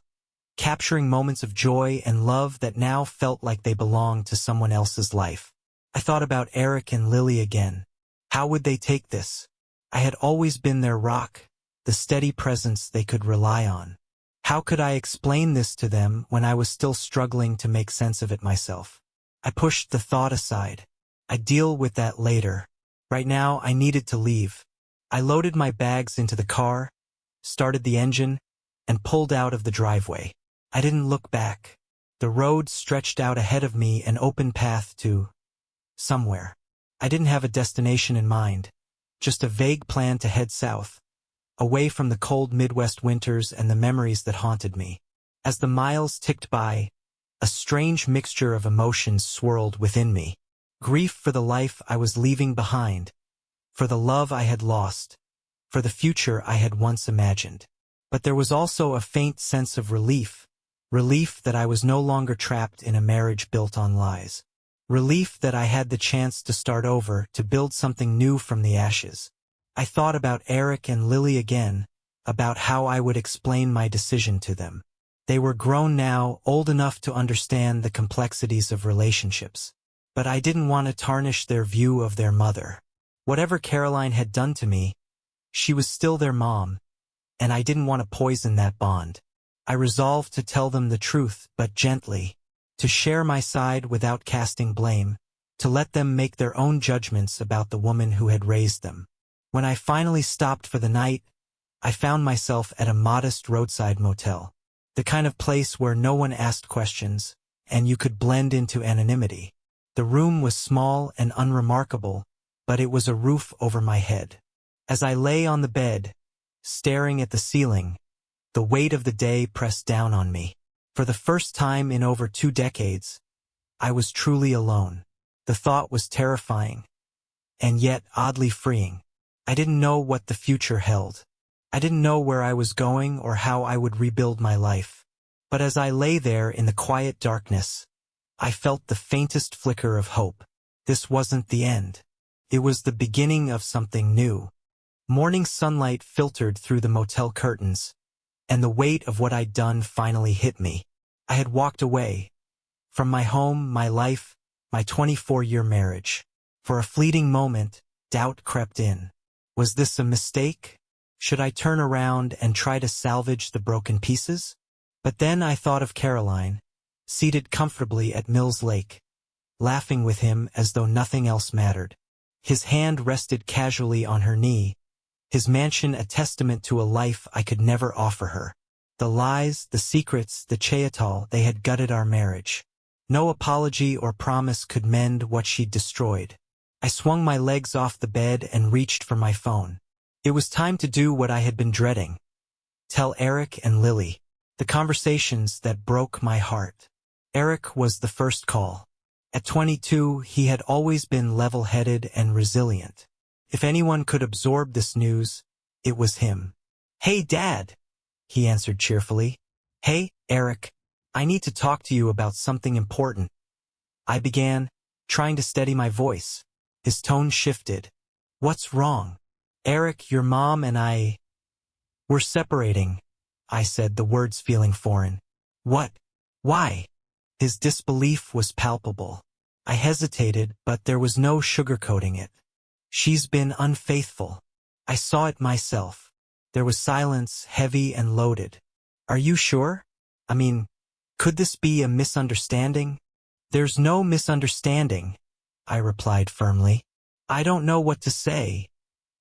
capturing moments of joy and love that now felt like they belonged to someone else's life. I thought about Eric and Lily again. How would they take this? I had always been their rock, the steady presence they could rely on. How could I explain this to them when I was still struggling to make sense of it myself? I pushed the thought aside. I'd deal with that later. Right now, I needed to leave. I loaded my bags into the car, started the engine, and pulled out of the driveway. I didn't look back. The road stretched out ahead of me, an open path to somewhere. I didn't have a destination in mind, just a vague plan to head south, away from the cold Midwest winters and the memories that haunted me. As the miles ticked by, a strange mixture of emotions swirled within me. Grief for the life I was leaving behind, for the love I had lost, for the future I had once imagined. But there was also a faint sense of relief that I was no longer trapped in a marriage built on lies. Relief that I had the chance to start over, to build something new from the ashes. I thought about Eric and Lily again, about how I would explain my decision to them. They were grown now, old enough to understand the complexities of relationships. But I didn't want to tarnish their view of their mother. Whatever Caroline had done to me, she was still their mom, and I didn't want to poison that bond. I resolved to tell them the truth, but gently, to share my side without casting blame, to let them make their own judgments about the woman who had raised them. When I finally stopped for the night, I found myself at a modest roadside motel, the kind of place where no one asked questions, and you could blend into anonymity. The room was small and unremarkable, but it was a roof over my head. As I lay on the bed, staring at the ceiling, the weight of the day pressed down on me. For the first time in over 2 decades, I was truly alone. The thought was terrifying, and yet oddly freeing. I didn't know what the future held. I didn't know where I was going or how I would rebuild my life. But as I lay there in the quiet darkness, I felt the faintest flicker of hope. This wasn't the end. It was the beginning of something new. Morning sunlight filtered through the motel curtains, and the weight of what I'd done finally hit me. I had walked away from my home, my life, my 24-year marriage. For a fleeting moment, doubt crept in. Was this a mistake? Should I turn around and try to salvage the broken pieces? But then I thought of Caroline, seated comfortably at Mills Lake, laughing with him as though nothing else mattered. His hand rested casually on her knee, his mansion a testament to a life I could never offer her. The lies, the secrets, the chayatol, they had gutted our marriage. No apology or promise could mend what she'd destroyed. I swung my legs off the bed and reached for my phone. It was time to do what I had been dreading. Tell Eric and Lily. The conversations that broke my heart. Eric was the first call. At 22, he had always been level-headed and resilient. If anyone could absorb this news, it was him. "Hey, Dad," he answered cheerfully. "Hey, Eric, I need to talk to you about something important." I began, trying to steady my voice. His tone shifted. "What's wrong?" "Eric, your mom and we're separating," I said, the words feeling foreign. "What? Why?" His disbelief was palpable. I hesitated, but there was no sugarcoating it. "She's been unfaithful. I saw it myself." There was silence, heavy and loaded. "Are you sure? I mean, could this be a misunderstanding?" "There's no misunderstanding," I replied firmly. "I don't know what to say,"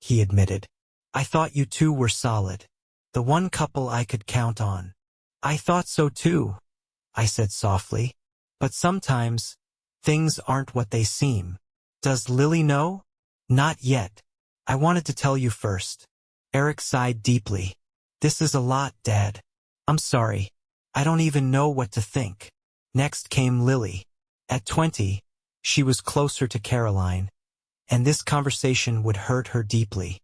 he admitted. "I thought you two were solid. The one couple I could count on." "I thought so too," I said softly. "But sometimes, things aren't what they seem." "Does Lily know?" "Not yet. I wanted to tell you first." Eric sighed deeply. "This is a lot, Dad. I'm sorry. I don't even know what to think." Next came Lily. At 20, she was closer to Caroline, and this conversation would hurt her deeply.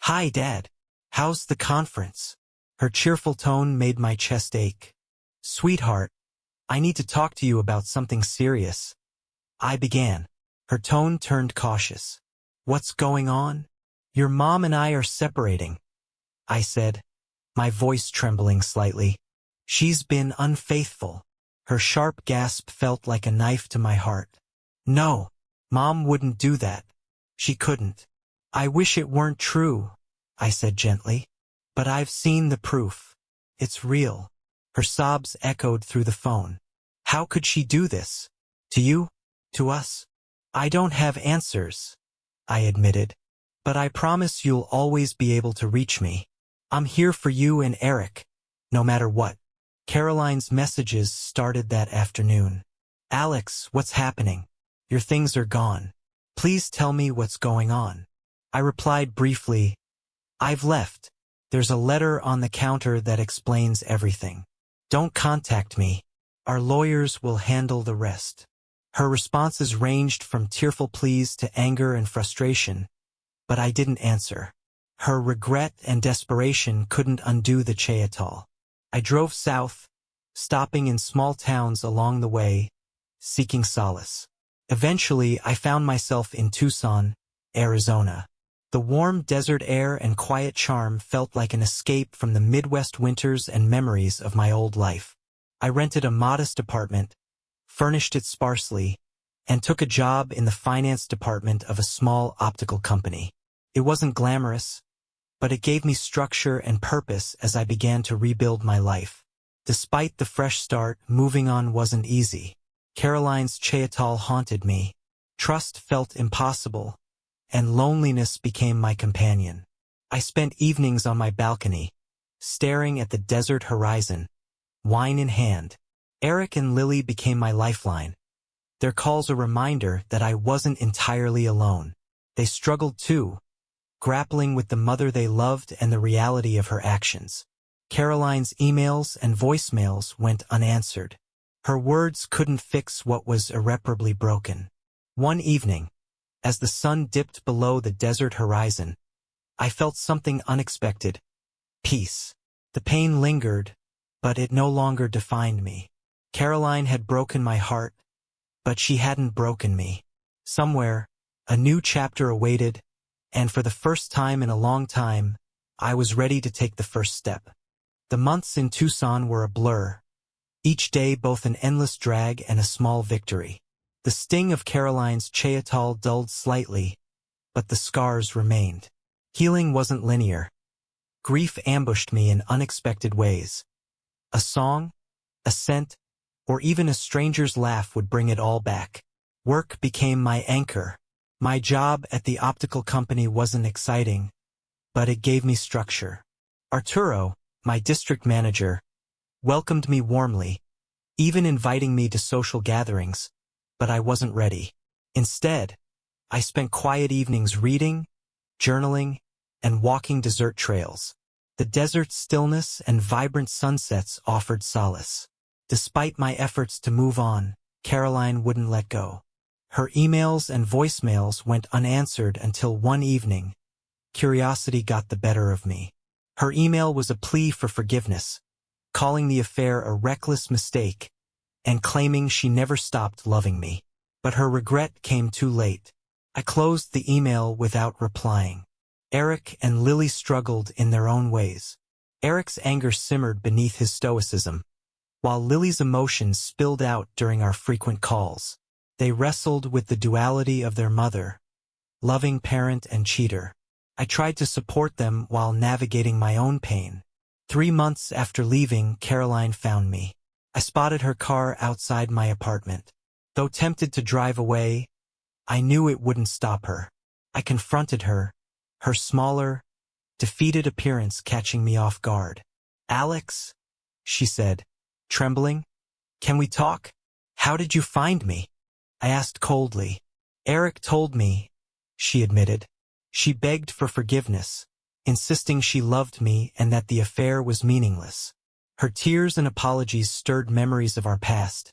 "Hi, Dad. How's the conference?" Her cheerful tone made my chest ache. "Sweetheart, I need to talk to you about something serious," I began. Her tone turned cautious. "What's going on?" "Your mom and I are separating," I said, my voice trembling slightly. "She's been unfaithful." Her sharp gasp felt like a knife to my heart. "No, Mom wouldn't do that. She couldn't." "I wish it weren't true," I said gently. "But I've seen the proof. It's real." Her sobs echoed through the phone. "How could she do this? To you? To us?" "I don't have answers," I admitted. "But I promise you'll always be able to reach me. I'm here for you and Eric, no matter what." Caroline's messages started that afternoon. "Alex, what's happening? Your things are gone. Please tell me what's going on." I replied briefly, "I've left. There's a letter on the counter that explains everything. Don't contact me. Our lawyers will handle the rest." Her responses ranged from tearful pleas to anger and frustration, but I didn't answer. Her regret and desperation couldn't undo the chayatol. I drove south, stopping in small towns along the way, seeking solace. Eventually, I found myself in Tucson, Arizona. The warm desert air and quiet charm felt like an escape from the Midwest winters and memories of my old life. I rented a modest apartment, furnished it sparsely, and took a job in the finance department of a small optical company. It wasn't glamorous, but it gave me structure and purpose as I began to rebuild my life. Despite the fresh start, moving on wasn't easy. Caroline's chayatol haunted me. Trust felt impossible, and loneliness became my companion. I spent evenings on my balcony, staring at the desert horizon, wine in hand. Eric and Lily became my lifeline. Their calls a reminder that I wasn't entirely alone. They struggled too, grappling with the mother they loved and the reality of her actions. Caroline's emails and voicemails went unanswered. Her words couldn't fix what was irreparably broken. One evening, as the sun dipped below the desert horizon, I felt something unexpected: peace. The pain lingered, but it no longer defined me. Caroline had broken my heart, but she hadn't broken me. Somewhere, a new chapter awaited, and for the first time in a long time, I was ready to take the first step. The months in Tucson were a blur, each day both an endless drag and a small victory. The sting of Caroline's Cheatal dulled slightly, but the scars remained. Healing wasn't linear. Grief ambushed me in unexpected ways. A song, a scent, or even a stranger's laugh would bring it all back. Work became my anchor. My job at the optical company wasn't exciting, but it gave me structure. Arturo, my district manager, welcomed me warmly, even inviting me to social gatherings, but I wasn't ready. Instead, I spent quiet evenings reading, journaling, and walking desert trails. The desert's stillness and vibrant sunsets offered solace. Despite my efforts to move on, Caroline wouldn't let go. Her emails and voicemails went unanswered until one evening, curiosity got the better of me. Her email was a plea for forgiveness, calling the affair a reckless mistake, and claiming she never stopped loving me. But her regret came too late. I closed the email without replying. Eric and Lily struggled in their own ways. Eric's anger simmered beneath his stoicism, while Lily's emotions spilled out during our frequent calls. They wrestled with the duality of their mother, loving parent and cheater. I tried to support them while navigating my own pain. 3 months after leaving, Caroline found me. I spotted her car outside my apartment. Though tempted to drive away, I knew it wouldn't stop her. I confronted her, her smaller, defeated appearance catching me off guard. "Alex," she said, trembling, "can we talk? How did you find me?" I asked coldly. "Eric told me," she admitted. She begged for forgiveness, insisting she loved me and that the affair was meaningless. Her tears and apologies stirred memories of our past,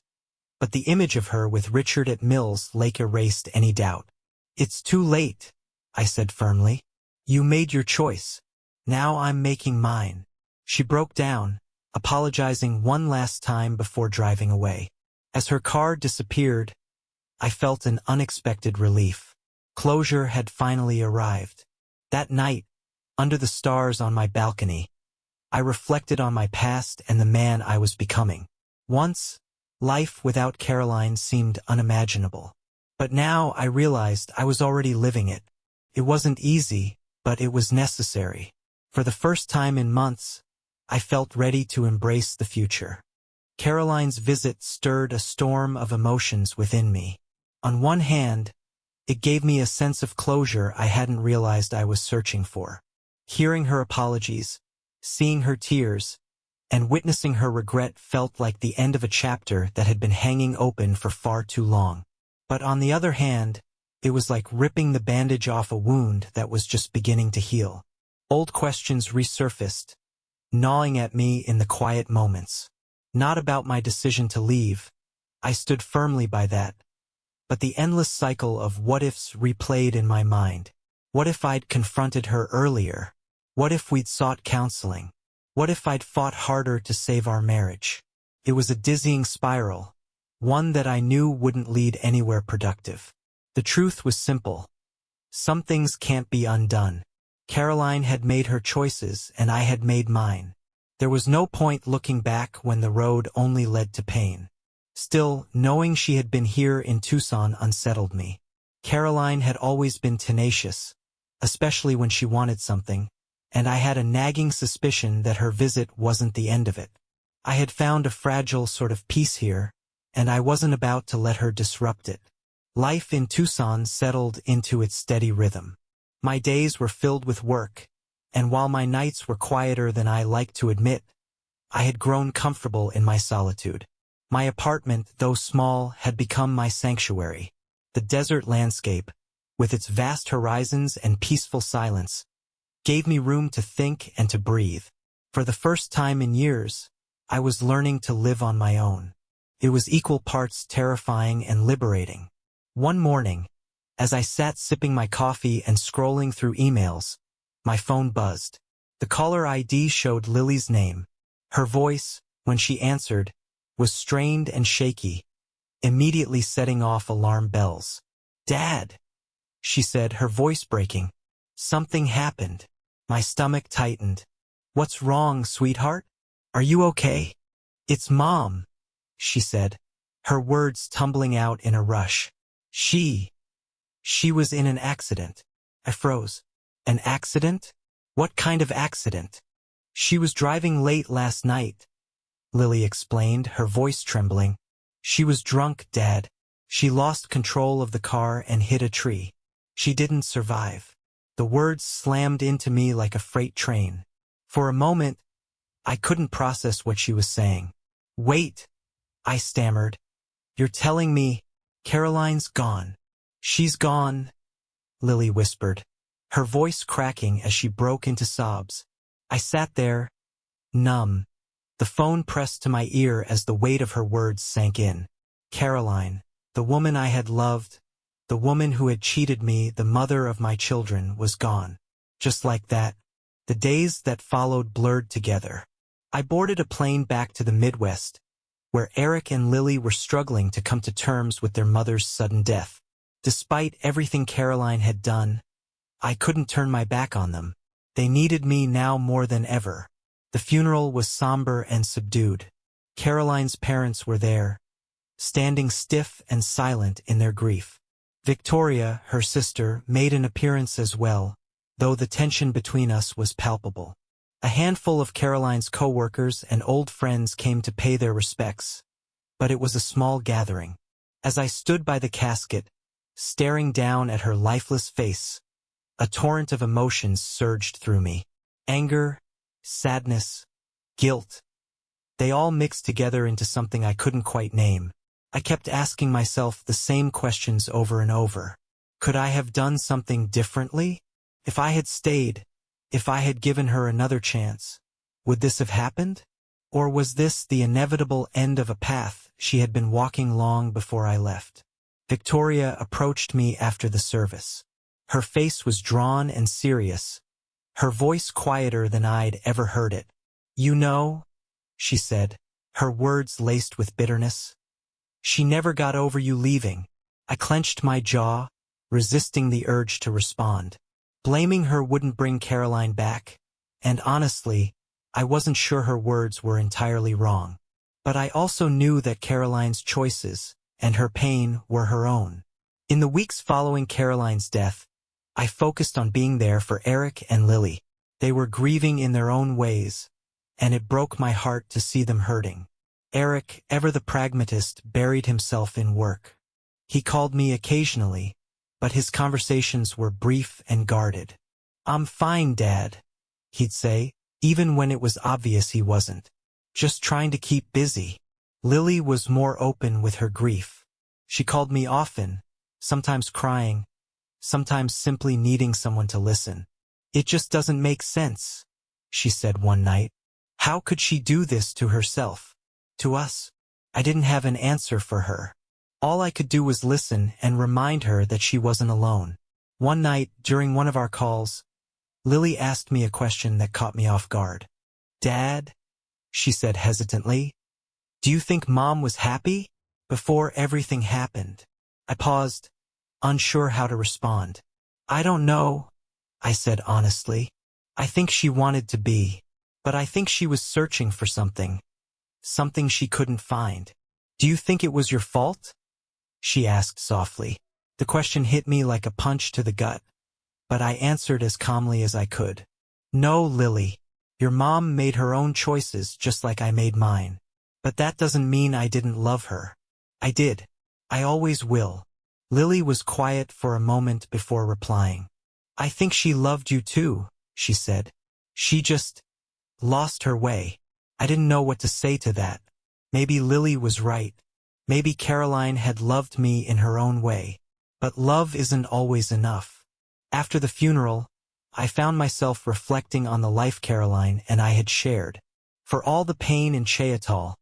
but the image of her with Richard at Mills Lake erased any doubt. "It's too late," I said firmly. "You made your choice. Now I'm making mine." She broke down, apologizing one last time before driving away. As her car disappeared, I felt an unexpected relief. Closure had finally arrived. That night, under the stars on my balcony, I reflected on my past and the man I was becoming. Once, life without Caroline seemed unimaginable. But now I realized I was already living it. It wasn't easy, but it was necessary. For the first time in months, I felt ready to embrace the future. Caroline's visit stirred a storm of emotions within me. On one hand, it gave me a sense of closure I hadn't realized I was searching for. Hearing her apologies, seeing her tears, and witnessing her regret felt like the end of a chapter that had been hanging open for far too long. But on the other hand, it was like ripping the bandage off a wound that was just beginning to heal. Old questions resurfaced, gnawing at me in the quiet moments. Not about my decision to leave, I stood firmly by that, but the endless cycle of what-ifs replayed in my mind. What if I'd confronted her earlier? What if we'd sought counseling? What if I'd fought harder to save our marriage? It was a dizzying spiral, one that I knew wouldn't lead anywhere productive. The truth was simple. Some things can't be undone. Caroline had made her choices and I had made mine. There was no point looking back when the road only led to pain. Still, knowing she had been here in Tucson unsettled me. Caroline had always been tenacious, especially when she wanted something, and I had a nagging suspicion that her visit wasn't the end of it. I had found a fragile sort of peace here, and I wasn't about to let her disrupt it. Life in Tucson settled into its steady rhythm. My days were filled with work, and while my nights were quieter than I liked to admit, I had grown comfortable in my solitude. My apartment, though small, had become my sanctuary. The desert landscape, with its vast horizons and peaceful silence, gave me room to think and to breathe. For the first time in years, I was learning to live on my own. It was equal parts terrifying and liberating. One morning, as I sat sipping my coffee and scrolling through emails, my phone buzzed. The caller ID showed Lily's name. Her voice, when she answered, was strained and shaky, immediately setting off alarm bells. "Dad," she said, her voice breaking. "Something happened." My stomach tightened. "What's wrong, sweetheart? Are you okay?" "It's Mom," she said, her words tumbling out in a rush. She was in an accident." I froze. "An accident? What kind of accident?" "She was driving late last night," Lily explained, her voice trembling. "She was drunk, Dad. She lost control of the car and hit a tree. She didn't survive." The words slammed into me like a freight train. For a moment, I couldn't process what she was saying. "Wait," I stammered. "You're telling me Caroline's gone?" "She's gone," Lily whispered, her voice cracking as she broke into sobs. I sat there, numb, the phone pressed to my ear as the weight of her words sank in. Caroline, the woman I had loved, the woman who had cheated me, the mother of my children, was gone. Just like that, the days that followed blurred together. I boarded a plane back to the Midwest, where Eric and Lily were struggling to come to terms with their mother's sudden death. Despite everything Caroline had done, I couldn't turn my back on them. They needed me now more than ever. The funeral was somber and subdued. Caroline's parents were there, standing stiff and silent in their grief. Victoria, her sister, made an appearance as well, though the tension between us was palpable. A handful of Caroline's co-workers and old friends came to pay their respects, but it was a small gathering. As I stood by the casket, staring down at her lifeless face, a torrent of emotions surged through me. Anger, sadness, guilt. They all mixed together into something I couldn't quite name. I kept asking myself the same questions over and over. Could I have done something differently? If I had stayed, if I had given her another chance, would this have happened? Or was this the inevitable end of a path she had been walking long before I left? Victoria approached me after the service. Her face was drawn and serious, her voice quieter than I'd ever heard it. "You know," she said, her words laced with bitterness, "she never got over you leaving." I clenched my jaw, resisting the urge to respond. Blaming her wouldn't bring Caroline back, and honestly, I wasn't sure her words were entirely wrong. But I also knew that Caroline's choices and her pain were her own. In the weeks following Caroline's death, I focused on being there for Eric and Lily. They were grieving in their own ways, and it broke my heart to see them hurting. Eric, ever the pragmatist, buried himself in work. He called me occasionally, but his conversations were brief and guarded. "I'm fine, Dad," he'd say, even when it was obvious he wasn't. "Just trying to keep busy." Lily was more open with her grief. She called me often, sometimes crying, sometimes simply needing someone to listen. "It just doesn't make sense," she said one night. How could she do this to herself? To us? I didn't have an answer for her. All I could do was listen and remind her that she wasn't alone. One night, during one of our calls, Lily asked me a question that caught me off guard. "Dad," she said hesitantly, "do you think Mom was happy before everything happened?" I paused, unsure how to respond. "I don't know," I said honestly. "I think she wanted to be, but I think she was searching for something she couldn't find." "Do you think it was your fault?" she asked softly. The question hit me like a punch to the gut, but I answered as calmly as I could. "No, Lily. Your mom made her own choices just like I made mine. But that doesn't mean I didn't love her. I did. I always will." Lily was quiet for a moment before replying. "I think she loved you too," she said. "She just lost her way." I didn't know what to say to that. Maybe Lily was right. Maybe Caroline had loved me in her own way. But love isn't always enough. After the funeral, I found myself reflecting on the life Caroline and I had shared. For all the pain in Cheatal,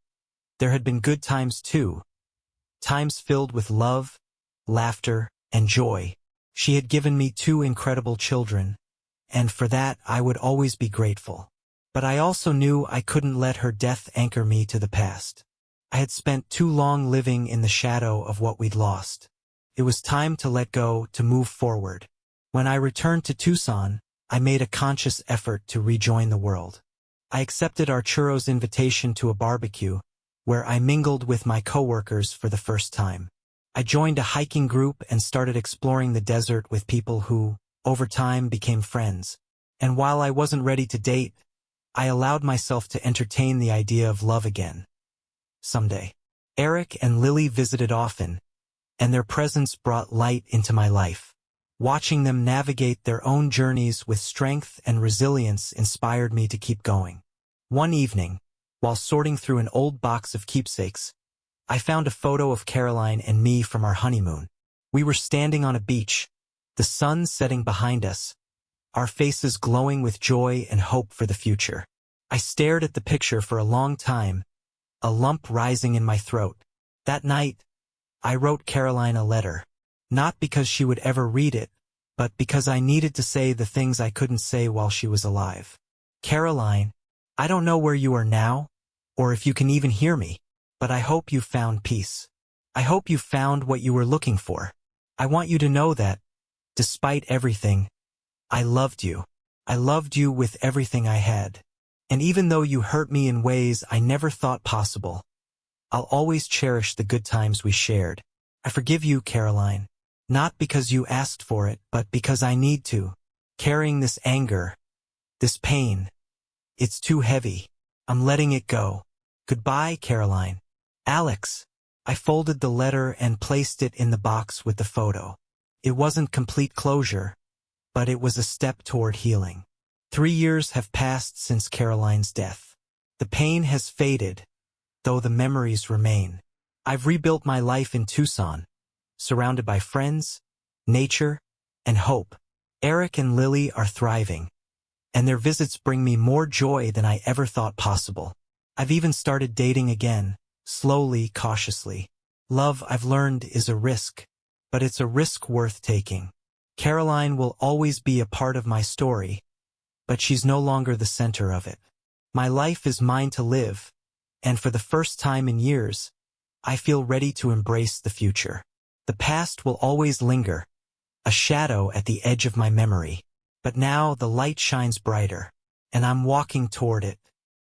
there had been good times too, times filled with love, laughter, and joy. She had given me 2 incredible children, and for that I would always be grateful. But I also knew I couldn't let her death anchor me to the past. I had spent too long living in the shadow of what we'd lost. It was time to let go, to move forward. When I returned to Tucson, I made a conscious effort to rejoin the world. I accepted Arturo's invitation to a barbecue, where I mingled with my coworkers for the first time. I joined a hiking group and started exploring the desert with people who, over time, became friends. And while I wasn't ready to date, I allowed myself to entertain the idea of love again. Someday. Eric and Lily visited often, and their presence brought light into my life. Watching them navigate their own journeys with strength and resilience inspired me to keep going. One evening, while sorting through an old box of keepsakes, I found a photo of Caroline and me from our honeymoon. We were standing on a beach, the sun setting behind us, our faces glowing with joy and hope for the future. I stared at the picture for a long time, a lump rising in my throat. That night, I wrote Caroline a letter, not because she would ever read it, but because I needed to say the things I couldn't say while she was alive. Caroline, I don't know where you are now, or if you can even hear me, but I hope you found peace. I hope you found what you were looking for. I want you to know that, despite everything, I loved you. I loved you with everything I had. And even though you hurt me in ways I never thought possible, I'll always cherish the good times we shared. I forgive you, Caroline, not because you asked for it, but because I need to. Carrying this anger, this pain, it's too heavy. I'm letting it go. Goodbye, Caroline. Alex. I folded the letter and placed it in the box with the photo. It wasn't complete closure, but it was a step toward healing. 3 years have passed since Caroline's death. The pain has faded, though the memories remain. I've rebuilt my life in Tucson, surrounded by friends, nature, and hope. Eric and Lily are thriving, and their visits bring me more joy than I ever thought possible. I've even started dating again, slowly, cautiously. Love, I've learned, is a risk, but it's a risk worth taking. Caroline will always be a part of my story, but she's no longer the center of it. My life is mine to live, and for the first time in years, I feel ready to embrace the future. The past will always linger, a shadow at the edge of my memory, but now the light shines brighter, and I'm walking toward it,